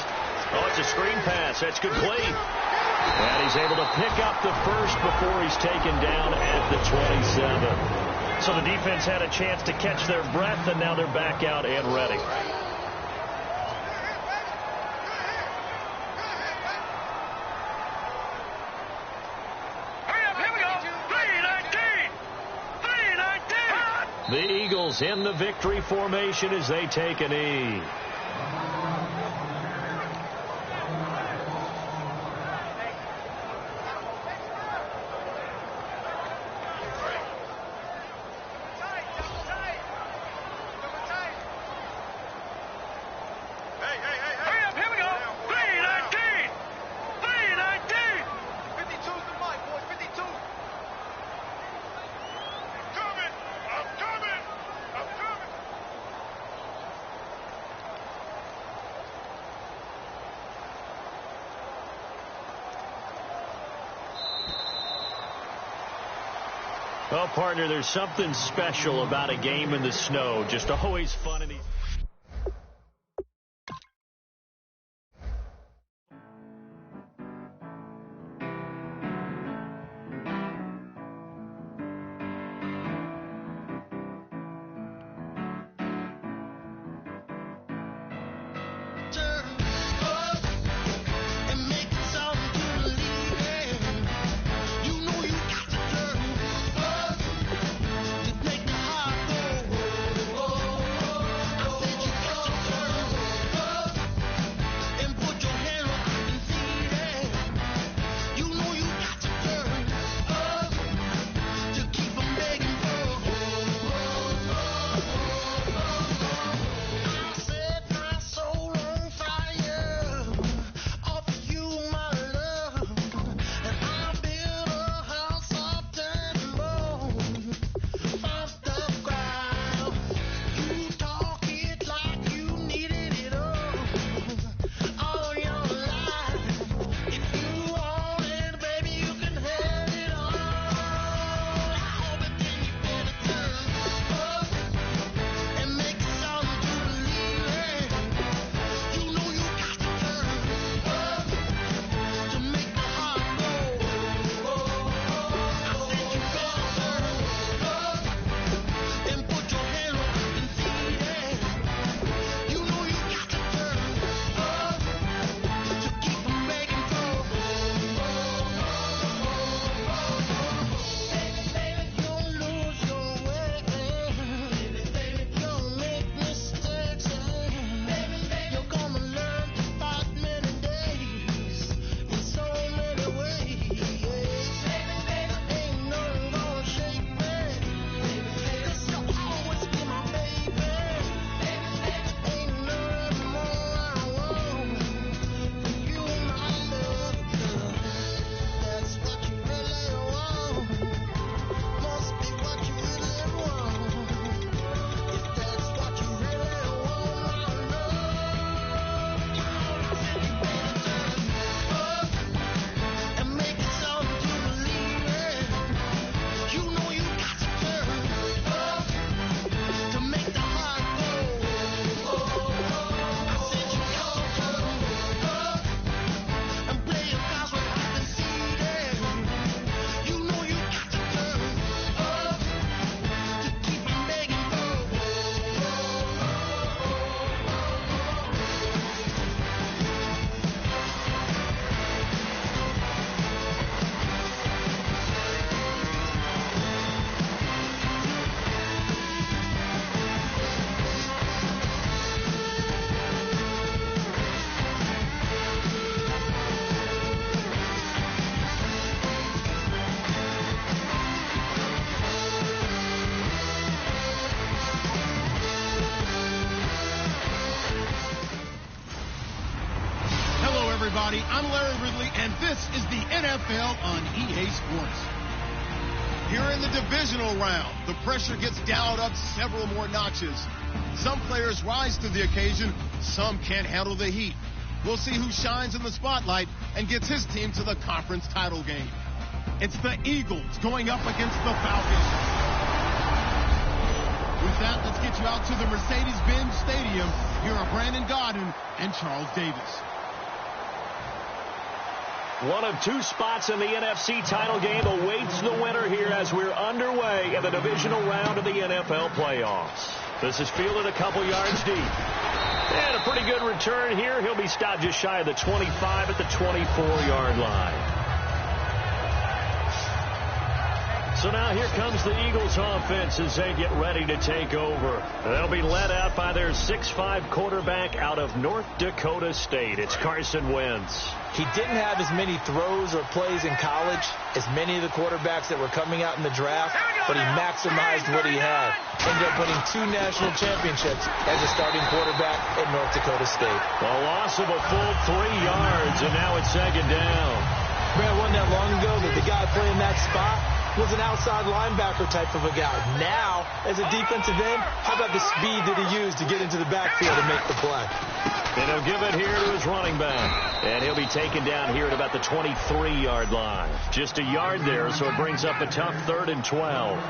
Oh, it's a screen pass. That's complete. And he's able to pick up the first before he's taken down at the 27. So the defense had a chance to catch their breath, and now they're back out and ready. The Eagles in the victory formation as they take a knee. Well, partner, there's something special about a game in the snow. Just always fun in these. everybody. I'm Larry Ridley, and this is the NFL on EA Sports. Here in the divisional round, the pressure gets dialed up several more notches. Some players rise to the occasion, some can't handle the heat. We'll see who shines in the spotlight and gets his team to the conference title game. It's the Eagles going up against the Falcons. With that, let's get you out to the Mercedes-Benz Stadium. Here are Brandon Gaudin and Charles Davis. One of two spots in the NFC title game awaits the winner here as we're underway in the divisional round of the NFL playoffs. This is fielded a couple yards deep. And a pretty good return here. He'll be stopped just shy of the 25 at the 24-yard line. So now here comes the Eagles offense as they get ready to take over. They'll be led out by their 6'5" quarterback out of North Dakota State. It's Carson Wentz. He didn't have as many throws or plays in college as many of the quarterbacks that were coming out in the draft, but he maximized what he had. Ended up winning 2 national championships as a starting quarterback at North Dakota State. A loss of a full 3 yards, and now it's second down. Man, it wasn't that long ago that the guy playing that spot was an outside linebacker type of a guy. Now, as a defensive end, how about the speed that he used to get into the backfield and make the play? And he'll give it here to his running back. And he'll be taken down here at about the 23-yard line. Just a yard there, so it brings up a tough 3rd and 12.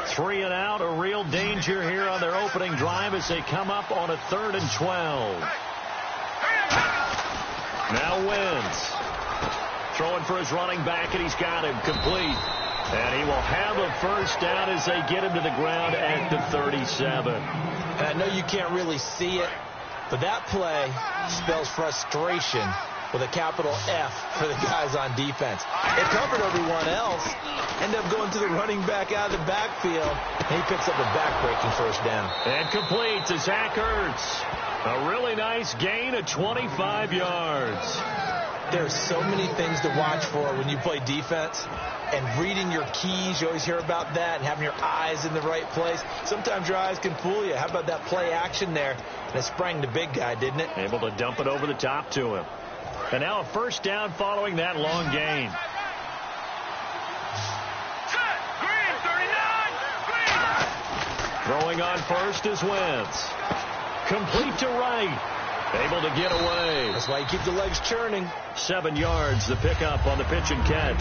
Three and out, a real danger here on their opening drive as they come up on a 3rd and 12. Now Wentz throwing for his running back, and he's got him complete. And he will have a first down as they get him to the ground at the 37. And I know you can't really see it, but that play spells frustration with a capital F for the guys on defense. They covered everyone else, end up going to the running back out of the backfield, and he picks up a back-breaking first down. And complete to Zach Ertz. A really nice gain of 25 yards. There's so many things to watch for when you play defense. And reading your keys, you always hear about that, and having your eyes in the right place. Sometimes your eyes can fool you. How about that play action there? And it sprang the big guy, didn't it? Able to dump it over the top to him. And now a first down following that long gain. Throwing on first is Wentz. Complete to right. Able to get away. That's why you keep the legs churning. 7 yards, the pickup on the pitch and catch.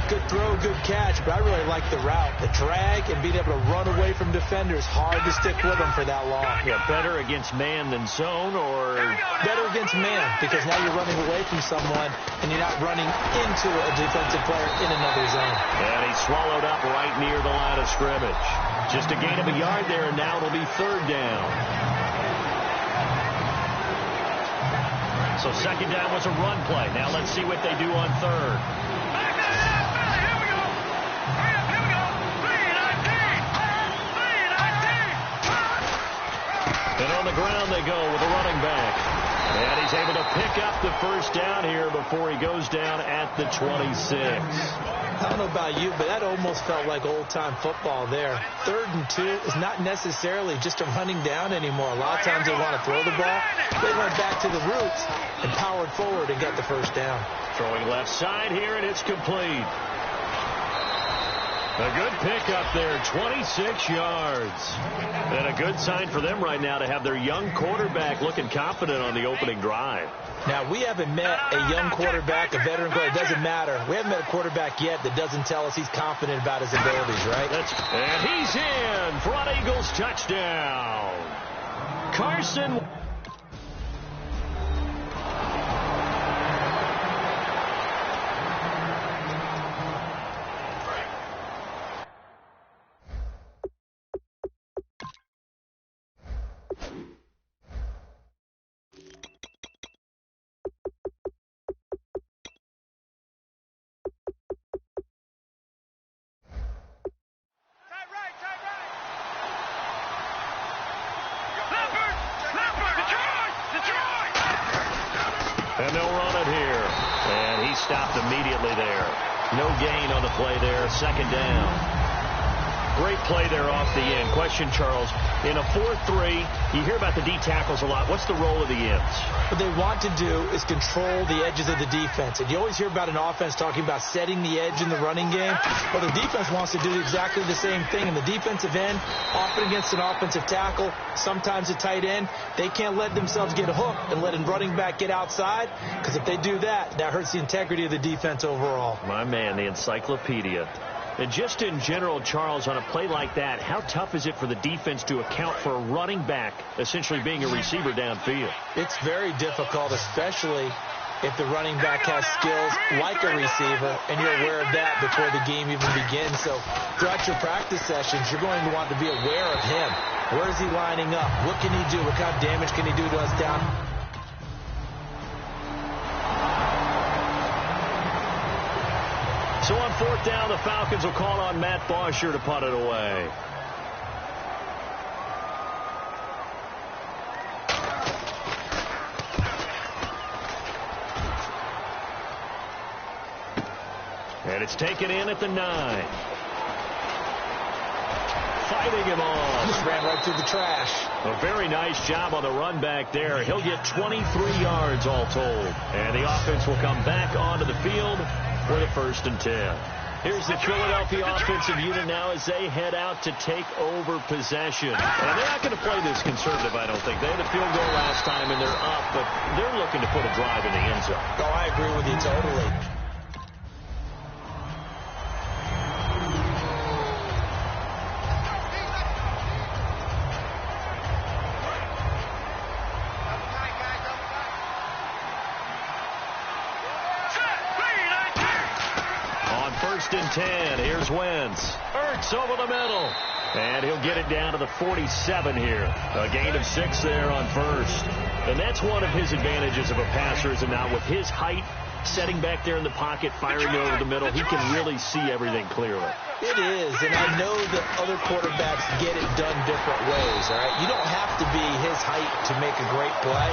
Good throw, good catch, but I really like the route. The drag and being able to run away from defenders. Hard to stick with them for that long. Yeah, better against man than zone, or better against man, because now you're running away from someone and you're not running into a defensive player in another zone. And he swallowed up right near the line of scrimmage. Just a gain of a yard there, and now it'll be 3rd down. So second down was a run play. Now let's see what they do on 3rd. And on the ground they go with a running back. And he's able to pick up the first down here before he goes down at the 26. I don't know about you, but that almost felt like old-time football there. 3rd and 2 is not necessarily just a running down anymore. A lot of times they want to throw the ball. They went back to the roots and powered forward and got the first down. Throwing left side here, and it's complete. A good pickup there, 26 yards. And a good sign for them right now to have their young quarterback looking confident on the opening drive. Now, we haven't met a young quarterback, a veteran quarterback. It doesn't matter. We haven't met a quarterback yet that doesn't tell us he's confident about his abilities, right? And he's in for an Eagles touchdown. Carson. And they'll run it here. And he stopped immediately there. No gain on the play there. Second down. Great play there off the end. Question, Charles, in a 4-3, you hear about the D tackles a lot. What's the role of the ends? What they want to do is control the edges of the defense. And you always hear about an offense talking about setting the edge in the running game. Well, the defense wants to do exactly the same thing. And the defensive end, often against an offensive tackle, sometimes a tight end, they can't let themselves get hooked and let a running back get outside. Because if they do that, that hurts the integrity of the defense overall. My man, the encyclopedia. And just in general, Charles, on a play like that, how tough is it for the defense to account for a running back essentially being a receiver downfield? It's very difficult, especially if the running back has skills like a receiver, and you're aware of that before the game even begins. So throughout your practice sessions, you're going to want to be aware of him. Where is he lining up? What can he do? What kind of damage can he do to us down? So on 4th down, the Falcons will call on Matt Bosher to punt it away. And it's taken in at the 9. Fighting him on. Just ran right through the trash. A very nice job on the run back there. He'll get 23 yards all told. And the offense will come back onto the field for the 1st and 10. Here's the Philadelphia offensive unit now as they head out to take over possession. And they're not going to play this conservative, I don't think. They had a field goal last time, and they're up, but they're looking to put a drive in the end zone. Oh, I agree with you totally. And 10. Here's Wentz. Ertz over the middle. And he'll get it down to the 47 here. A gain of 6 there on 1st. And that's one of his advantages of a passer, is now with his height, setting back there in the pocket, firing over the middle, he can really see everything clearly. It is, and I know that other quarterbacks get it done different ways, all right? You don't have to be his height to make a great play.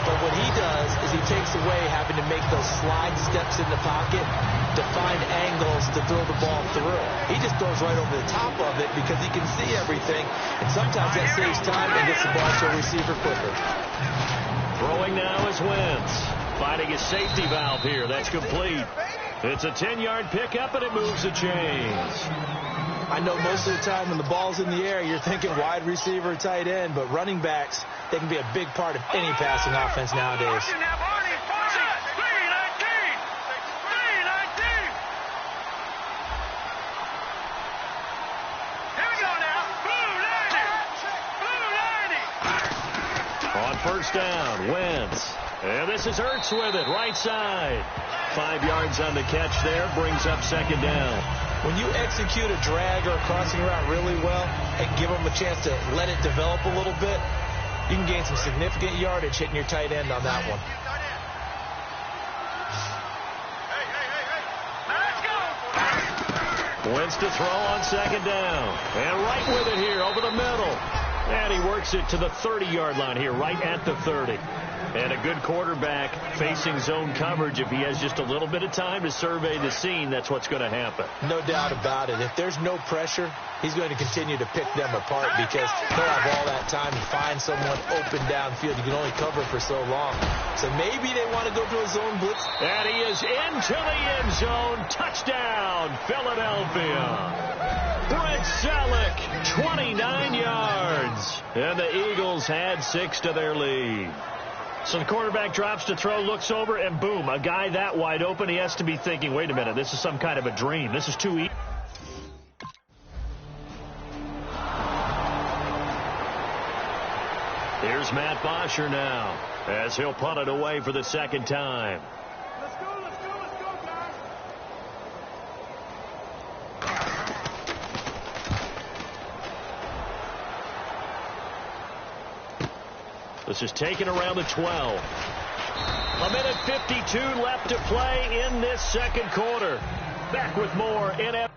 But what he does is he takes away having to make those slide steps in the pocket to find angles to throw the ball through. He just throws right over the top of it because he can see everything, and sometimes that saves time and gets the ball to a receiver quicker. Throwing now is Wentz. Finding his safety valve here. That's complete. It's a 10-yard pickup, and it moves the chains. I know most of the time when the ball's in the air, you're thinking wide receiver, tight end, but running backs, they can be a big part of any passing offense nowadays. On 1st down, Wentz. And this is Ertz with it, right side. 5 yards on the catch there, brings up 2nd down. When you execute a drag or a crossing route really well and give them a chance to let it develop a little bit, you can gain some significant yardage hitting your tight end on that one. Wentz to throw on 2nd down. And right with it here, over the middle. And he works it to the 30-yard line here, right at the 30. And a good quarterback facing zone coverage, if he has just a little bit of time to survey the scene, that's what's going to happen. No doubt about it. If there's no pressure, he's going to continue to pick them apart because he'll have all that time to find someone open downfield. You can only cover for so long. So maybe they want to go to a zone blitz. And he is into the end zone. Touchdown, Philadelphia. Brent Selleck, 29 yards. And the Eagles had 6 to their lead. So the quarterback drops to throw, looks over, and boom, a guy that wide open, he has to be thinking, wait a minute, this is some kind of a dream. This is too easy. Here's Matt Bosher now, as he'll punt it away for the 2nd time. Let's go, guys. This is taken around the 12. A minute 52 left to play in this 2nd quarter. Back with more NFL.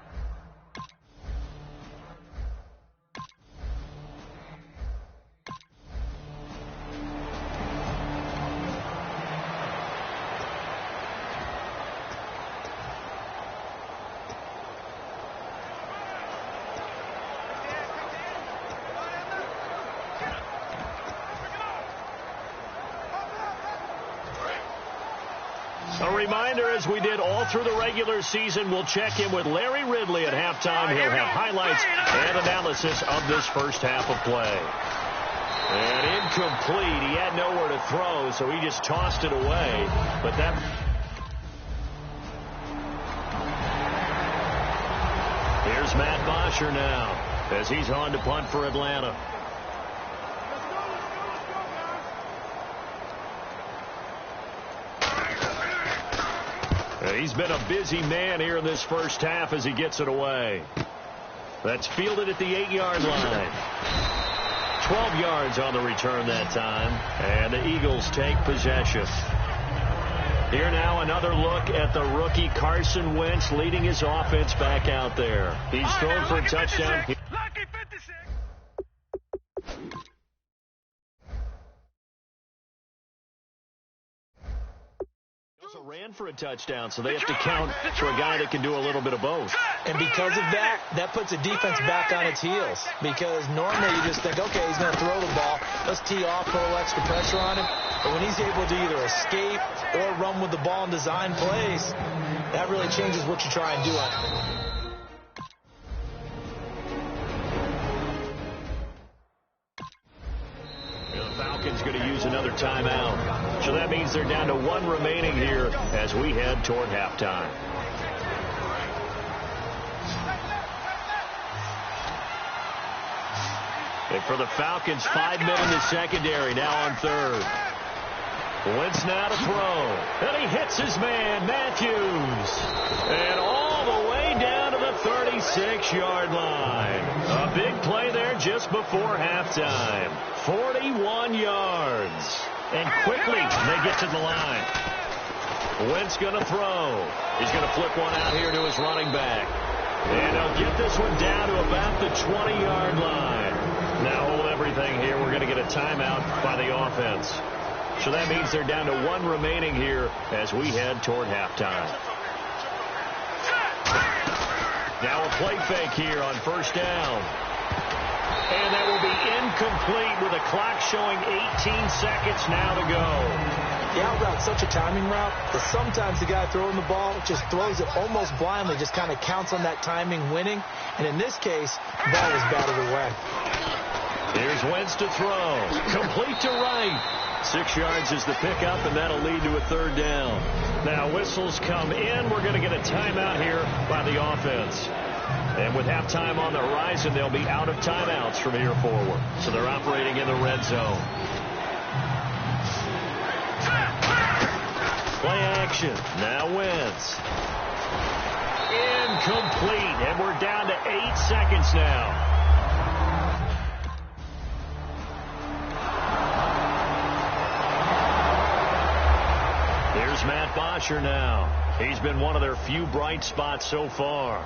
A reminder, as we did all through the regular season, we'll check in with Larry Ridley at halftime. He'll have highlights and analysis of this first half of play. And incomplete. He had nowhere to throw, so he just tossed it away. But that... Here's Matt Bosher now as he's on to punt for Atlanta. He's been a busy man here in this first half as he gets it away. That's fielded at the 8-yard line. 12 yards on the return that time. And the Eagles take possession. Here now another look at the rookie Carson Wentz leading his offense back out there. He's thrown for a touchdown. Lucky 56. Also ran for a touchdown, so they have to count for a guy that can do a little bit of both. And because of that, that puts a defense back on its heels. Because normally you just think, okay, he's going to throw the ball. Let's tee off, put a little extra pressure on him. But when he's able to either escape or run with the ball and design plays, that really changes what you try and do on it. Falcons going to use another timeout. So that means they're down to 1 remaining here as we head toward halftime. And for the Falcons, 5 men in the secondary now on third. Wentz now to throw. And he hits his man, Matthews. And all the way down to the 36-yard line. A big play there just before halftime. 41 yards. And quickly they get to the line. Wentz going to throw. He's going to flip one out here to his running back. And he'll get this one down to about the 20-yard line. Now hold everything here. We're going to get a timeout by the offense. So that means they're down to 1 remaining here as we head toward halftime. Now a play fake here on first down. And that will be incomplete with a clock showing 18 seconds now to go. The out route's such a timing route that sometimes the guy throwing the ball just throws it almost blindly, just kind of counts on that timing winning. And in this case, the ball was batted away. Here's Wentz to throw. Complete to right. 6 yards is the pickup, and that'll lead to a third down. Now whistles come in. We're going to get a timeout here by the offense. And with halftime on the horizon, they'll be out of timeouts from here forward. So they're operating in the red zone. Play action. Now Wentz. Incomplete. And we're down to 8 seconds now. Here's Matt Bosher now. He's been one of their few bright spots so far.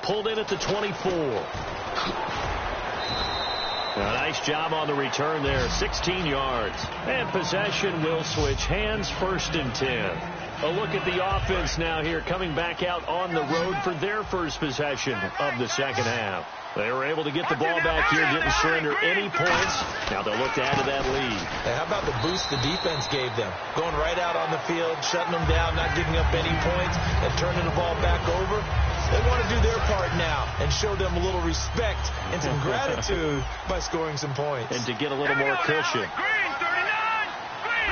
Pulled in at the 24. A nice job on the return there. 16 yards. And possession will switch hands, 1st and 10. A look at the offense now here, coming back out on the road for their first possession of the second half. They were able to get the ball back here, didn't surrender any points. Now they'll look to add to that lead. And how about the boost the defense gave them? Going right out on the field, shutting them down, not giving up any points, and turning the ball back over. They want to do their part now and show them a little respect and some gratitude by scoring some points. And to get a little more cushion. Green, 39. Green.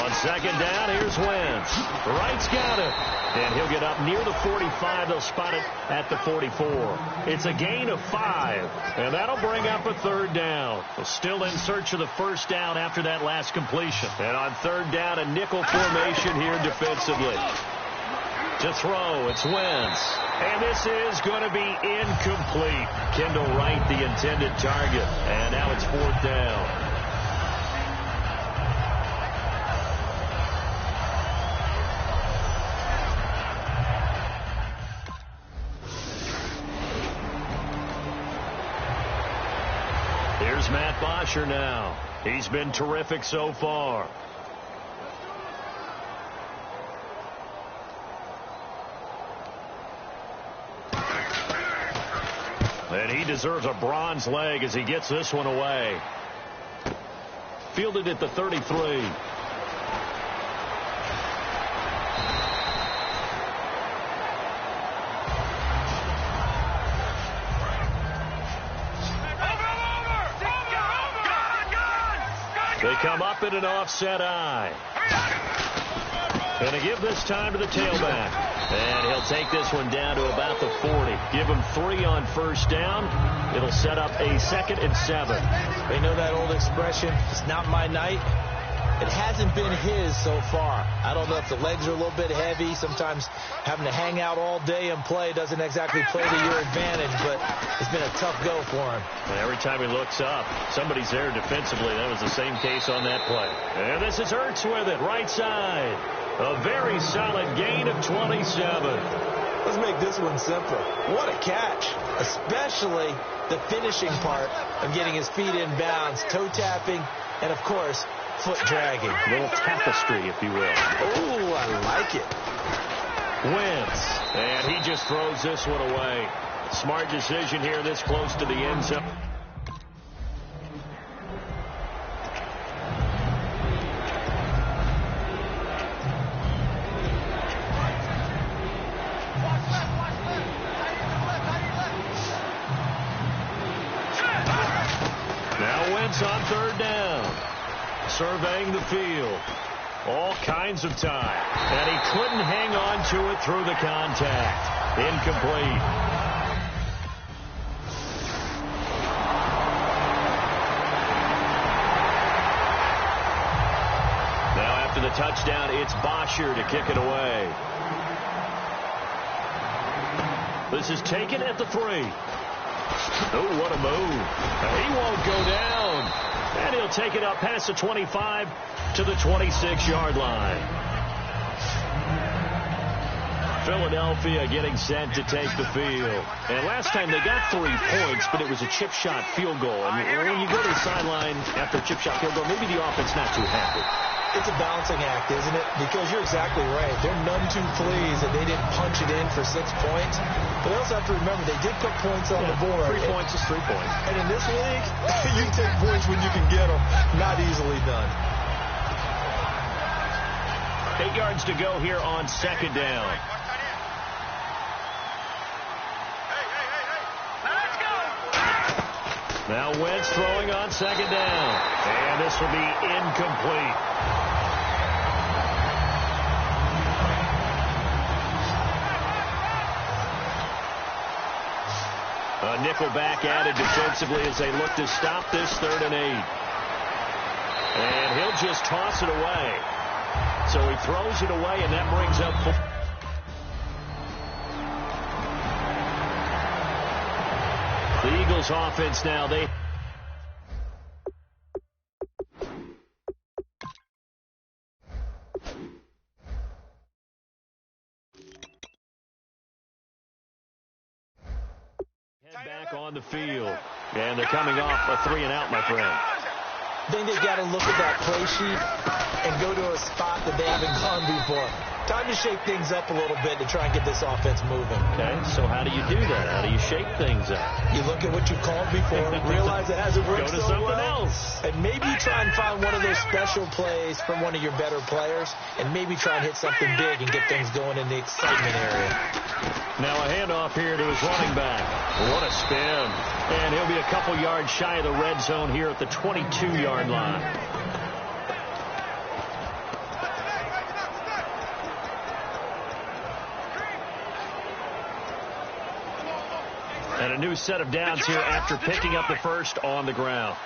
On second down, here's Wentz. Wright's got it. And he'll get up near the 45. They'll spot it at the 44. It's a gain of 5. And that'll bring up a third down. Still in search of the first down after that last completion. And on third down, a nickel formation here defensively. To throw, it's Wentz. And this is going to be incomplete. Kendall Wright, the intended target. And now it's 4th down. Here's Matt Bosher now. He's been terrific so far. And he deserves a bronze leg as he gets this one away. Fielded at the 33. They come up in an offset eye. Going to give this time to the tailback. And he'll take this one down to about the 40. Give him 3 on 1st down. It'll set up a 2nd and 7. They know that old expression, it's not my night. It hasn't been his so far. I don't know if the legs are a little bit heavy. Sometimes having to hang out all day and play doesn't exactly play to your advantage, but it's been a tough go for him. And every time he looks up, somebody's there defensively. That was the same case on that play. And this is Ertz with it, right side. A very solid gain of 27. Let's make this one simple. What a catch, especially the finishing part of getting his feet in bounds, toe tapping, and, of course, foot dragging. A little tapestry, if you will. Oh, I like it. Wentz. And he just throws this one away. Smart decision here this close to the end zone. Now Wentz on 3rd down. Surveying the field. All kinds of time. And he couldn't hang on to it through the contact. Incomplete. Now after the touchdown, it's Bosher to kick it away. This is taken at the 3. Oh, what a move. He won't go down. And he'll take it up past the 25 to the 26-yard line. Philadelphia getting set to take the field. And last time they got 3 points, but it was a chip shot field goal. And when you go to the sideline after a chip shot field goal, maybe the offense not too happy. It's a balancing act, isn't it? Because you're exactly right. They're none too pleased that they didn't punch it in for 6 points. But they also have to remember they did put points on the board. 3 points is 3 points. And in this league, you take points when you can get them. Not easily done. 8 yards to go here on 2nd down. Now Wentz throwing on 2nd down. And this will be incomplete. A nickel back added defensively as they look to stop this 3rd and 8. And he'll just toss it away. So he throws it away, and that brings up 4. The Eagles offense now, they head back on the field. And they're coming off a 3-and-out, my friend. I think they've got to look at that play sheet and go to a spot that they haven't gone before. Time to shake things up a little bit to try and get this offense moving. Okay, so how do you do that? How do you shake things up? You look at what you called before, realize it hasn't worked Go to so something well, else. and maybe try and find one of those special plays from one of your better players, and maybe try and hit something big and get things going in the excitement area. Now a handoff here to his running back. What a spin. And he'll be a couple yards shy of the red zone here at the 22-yard line. And a new set of downs here after picking up the first on the ground.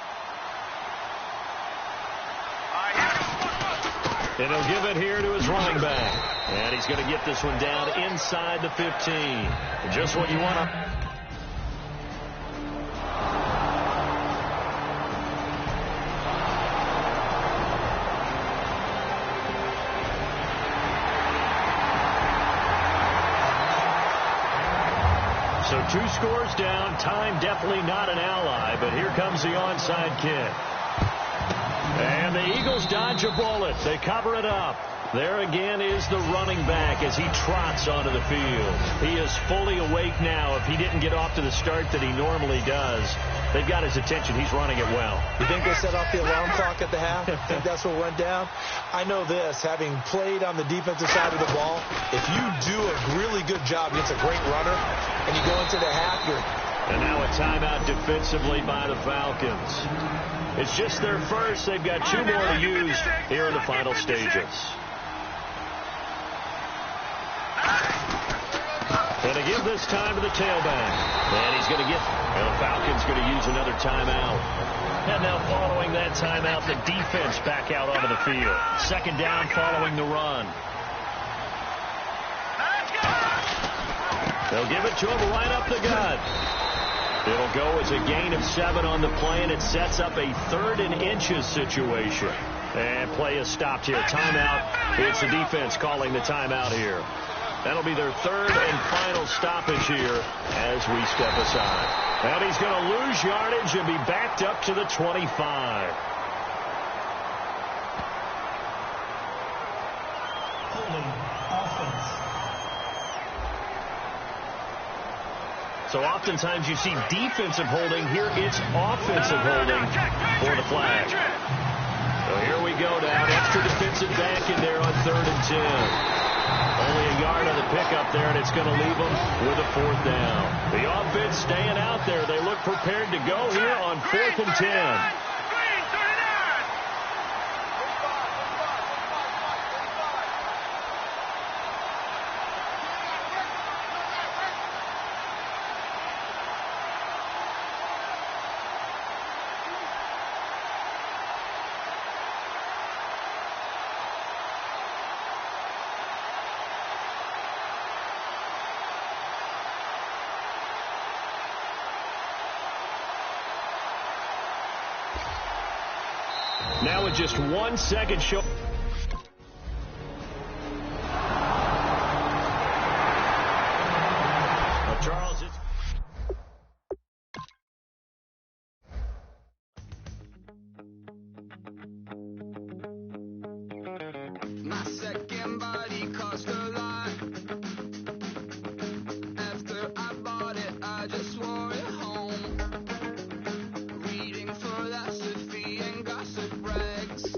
And he'll give it here to his running back. And he's going to get this one down inside the 15. Just what you want to... So 2 scores down. Time definitely not an ally, but here comes the onside kick. And the Eagles dodge a bullet. They cover it up. There again is the running back as he trots onto the field. He is fully awake now. If he didn't get off to the start that he normally does, they've got his attention. He's running it well. You think they set off the alarm clock at the half? I think that's what went down. I know this, having played on the defensive side of the ball, if you do a really good job against a great runner and you go into the half, you're... And now a timeout defensively by the Falcons. It's just their first. They've got 2 more to use here in the final stages. And to give this time to the tailback. And he's going to get... And the Falcons going to use another timeout. And now following that timeout, the defense back out onto the field. Second down following the run. They'll give it to him right up the gut. It'll go as a gain of 7 on the play, and it sets up a 3rd and inches situation. And play is stopped here. Timeout. It's the defense calling the timeout here. That'll be their 3rd and final stoppage here as we step aside. And he's going to lose yardage and be backed up to the 25. Holding offense. So oftentimes you see defensive holding. Here it's offensive holding for the flag. So here we go now. Extra defensive back in there on 3rd and 10. Only a yard on the pickup there, and it's going to leave them with a 4th down. The offense staying out there. They look prepared to go here on 4th and 10. Now with just 1 second show. Charles, it's... My second body cost a lot. After I bought it, I just wore it home. Reading philosophy and gossip rags.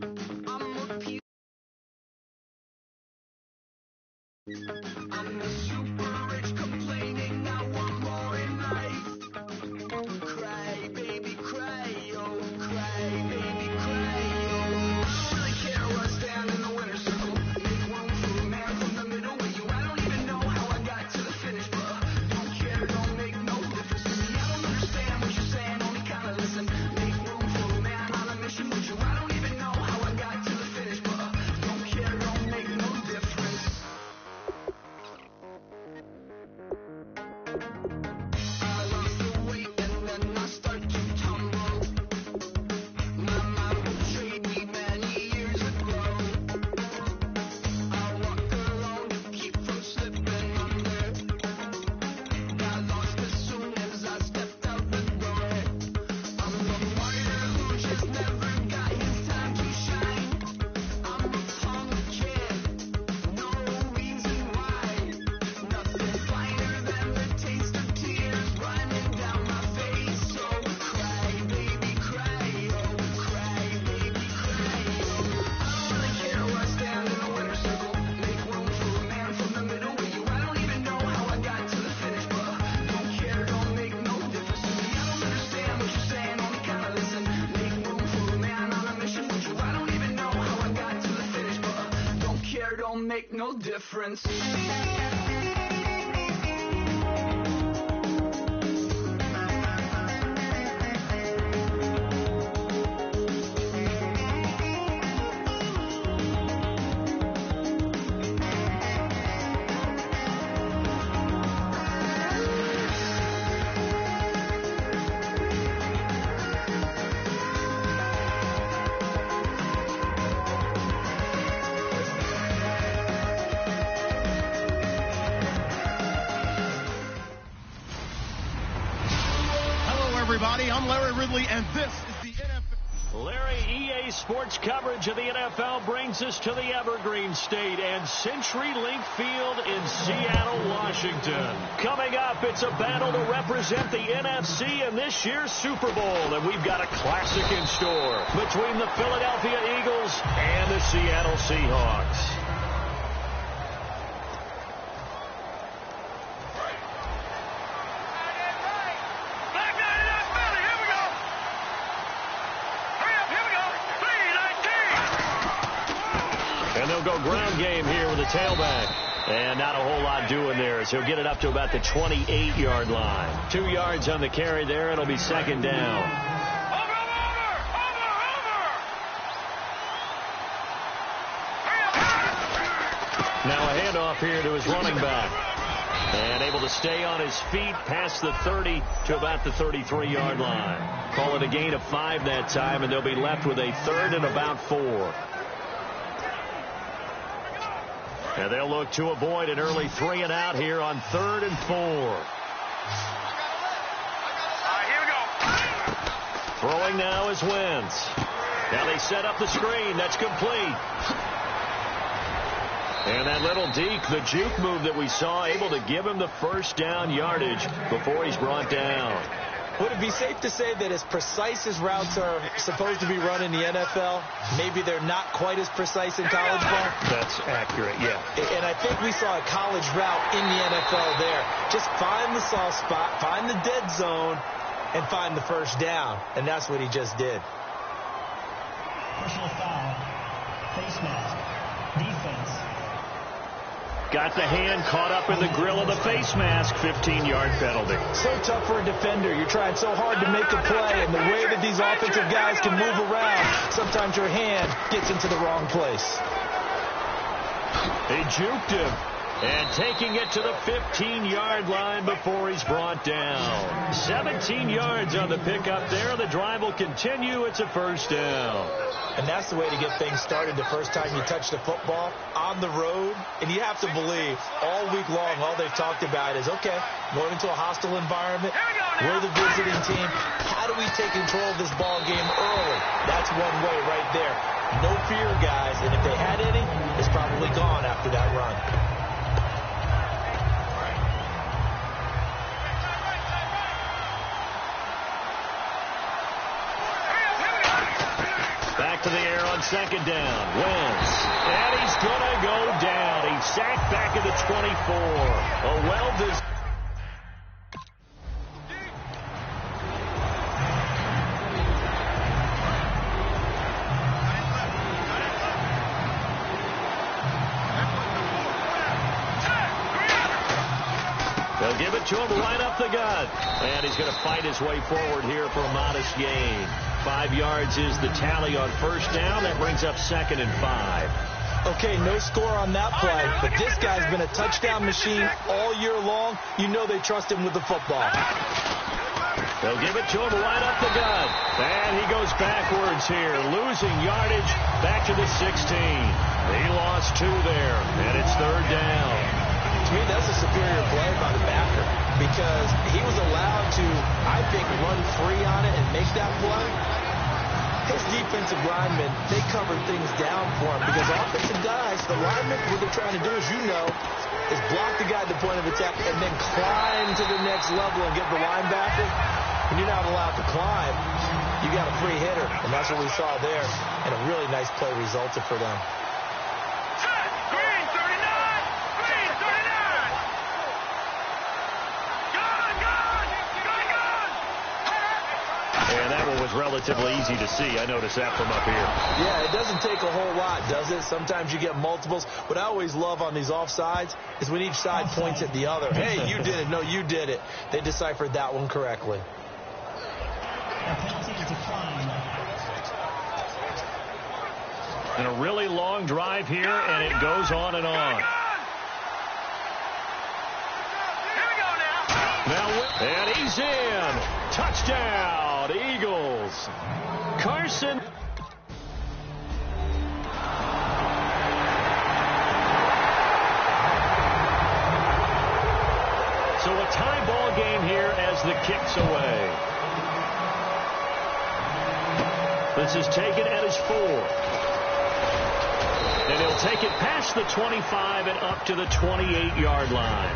I'm a piece. I'm the super rich complaining I want more in life. Cry, baby, cry, oh, cry, baby, cry, oh. I don't really care where I stand in the winner's circle. Make room for a man from the middle with you. I don't even know how I got to the finish, but don't care, don't make no difference to me. I don't understand what you're saying, only kinda listen. Make room for a man on a mission with you. I don't even know how I got to the finish, but don't care, don't make no difference. I lost the weight and then I start to tumble. My mind betrayed me many years ago. I walk alone to keep from slipping under. Got lost as soon as I stepped out the door. I'm the martyr who just never got his time to shine. I'm a punk kid, no reason why. Nothing finer than the taste of tears running down my face. So cry, baby, cry, oh, cry, baby, cry, oh. I don't really care where I stand in the winner's circle. Make room for a man from the middle with you. I don't even know how I got to the finish, but don't care, don't make no difference to me. I don't understand what you're saying, only kinda listen. Make room for a man on a mission with you. I don't even know how I got to the finish, but don't care, don't make no difference. Hello, everybody. I'm Larry Ridley, and this is the NFL. Larry, EA Sports coverage of the NFL brings us to the Evergreen State and CenturyLink Field in Seattle, Washington. Coming up, it's a battle to represent the NFC in this year's Super Bowl, and we've got a classic in store between the Philadelphia Eagles and the Seattle Seahawks. Black Knight in that belly. Here we go. Hurry up. Here we go. 3-19. And they'll go ground game here with the tailback. And not a whole lot doing there as he'll get it up to about the 28-yard line. 2 yards on the carry there. It'll be second down. Over. Hurry up. Now a handoff here to his running back. And able to stay on his feet past the 30 to about the 33-yard line. Call it a gain of 5 that time, and they'll be left with a third and about 4. And they'll look to avoid an early 3 and out here on 3rd and 4. Here we go. Throwing now is Wentz. Now they set up the screen. That's complete. And that little deke, the juke move that we saw, able to give him the first down yardage before he's brought down. Would it be safe to say that as precise as routes are supposed to be run in the NFL, maybe they're not quite as precise in college ball? That's accurate, yeah. And I think we saw a college route in the NFL there. Just find the soft spot, find the dead zone, and find the first down. And that's what he just did. Personal foul. Face mask. Defense. Got the hand caught up in the grill of the face mask. 15-yard penalty. So tough for a defender. You're trying so hard to make a play, and the way that these offensive guys can move around, sometimes your hand gets into the wrong place. They juked him. And taking it to the 15-yard line before he's brought down. 17 yards on the pickup there. The drive will continue. It's a first down. And that's the way to get things started the first time you touch the football on the road. And you have to believe all week long, all they've talked about is, okay, going into a hostile environment. We're the visiting team. How do we take control of this ball game early? That's one way right there. No fear, guys. And if they had any, it's probably gone after that run. Back to the air on second down. Wentz. And he's going to go down. He's sacked back at the 24. A well-designed. They'll give it to him right up the gut. And he's going to fight his way forward here for a modest gain. 5 yards is the tally on first down. That brings up 2nd and 5. Okay, no score on that play, but this guy's been a touchdown machine all year long. You know they trust him with the football. They'll give it to him right up the gut. And he goes backwards here, losing yardage back to the 16. He lost 2 there, and it's 3rd down. To me, that's a superior play by the backer because he was allowed to, I think, run free on it and make that play. His defensive linemen, they covered things down for him because offensive guys, the linemen, what they're trying to do, as you know, is block the guy at the point of attack and then climb to the next level and get the linebacker. When you're not allowed to climb, you got a free hitter, and that's what we saw there, and a really nice play resulted for them. And that one was relatively easy to see. I noticed that from up here. Yeah, it doesn't take a whole lot, does it? Sometimes you get multiples. What I always love on these offsides is when each side points at the other. Hey, you did it. No, you did it. They deciphered that one correctly. And a really long drive here, and it goes on and on. And he's in. Touchdown, Eagles. Carson. So a tie ball game here as the kick's away. This is taken at his 4. And he'll take it past the 25 and up to the 28-yard line.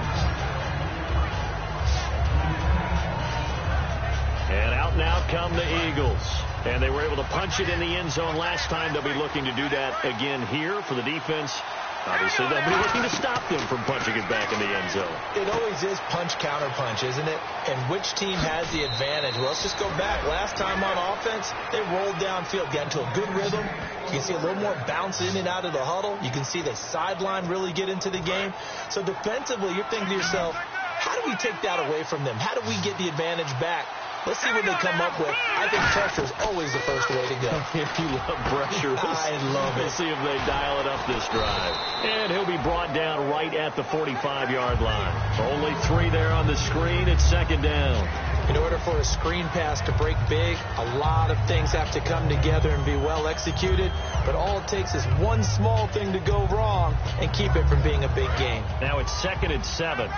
And out now come the Eagles. And they were able to punch it in the end zone last time. They'll be looking to do that again here for the defense. Obviously, they'll be looking to stop them from punching it back in the end zone. It always is punch-counter-punch, isn't it? And which team has the advantage? Well, let's just go back. Last time on offense, they rolled downfield, got into a good rhythm. You can see a little more bounce in and out of the huddle. You can see the sideline really get into the game. So defensively, you're thinking to yourself, how do we take that away from them? How do we get the advantage back? Let's see what they come up with. I think pressure is always the first way to go. If you love pressure, I love it. We'll see if they dial it up this drive. And he'll be brought down right at the 45-yard line. Only 3 there on the screen. It's 2nd down. In order for a screen pass to break big, a lot of things have to come together and be well executed. But all it takes is one small thing to go wrong and keep it from being a big game. Now it's 2nd and 7.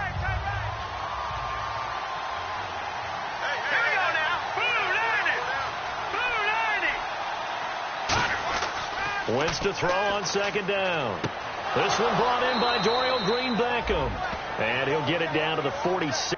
Wentz to throw on 2nd down. This one brought in by Dorial Green-Beckham. And he'll get it down to the 46.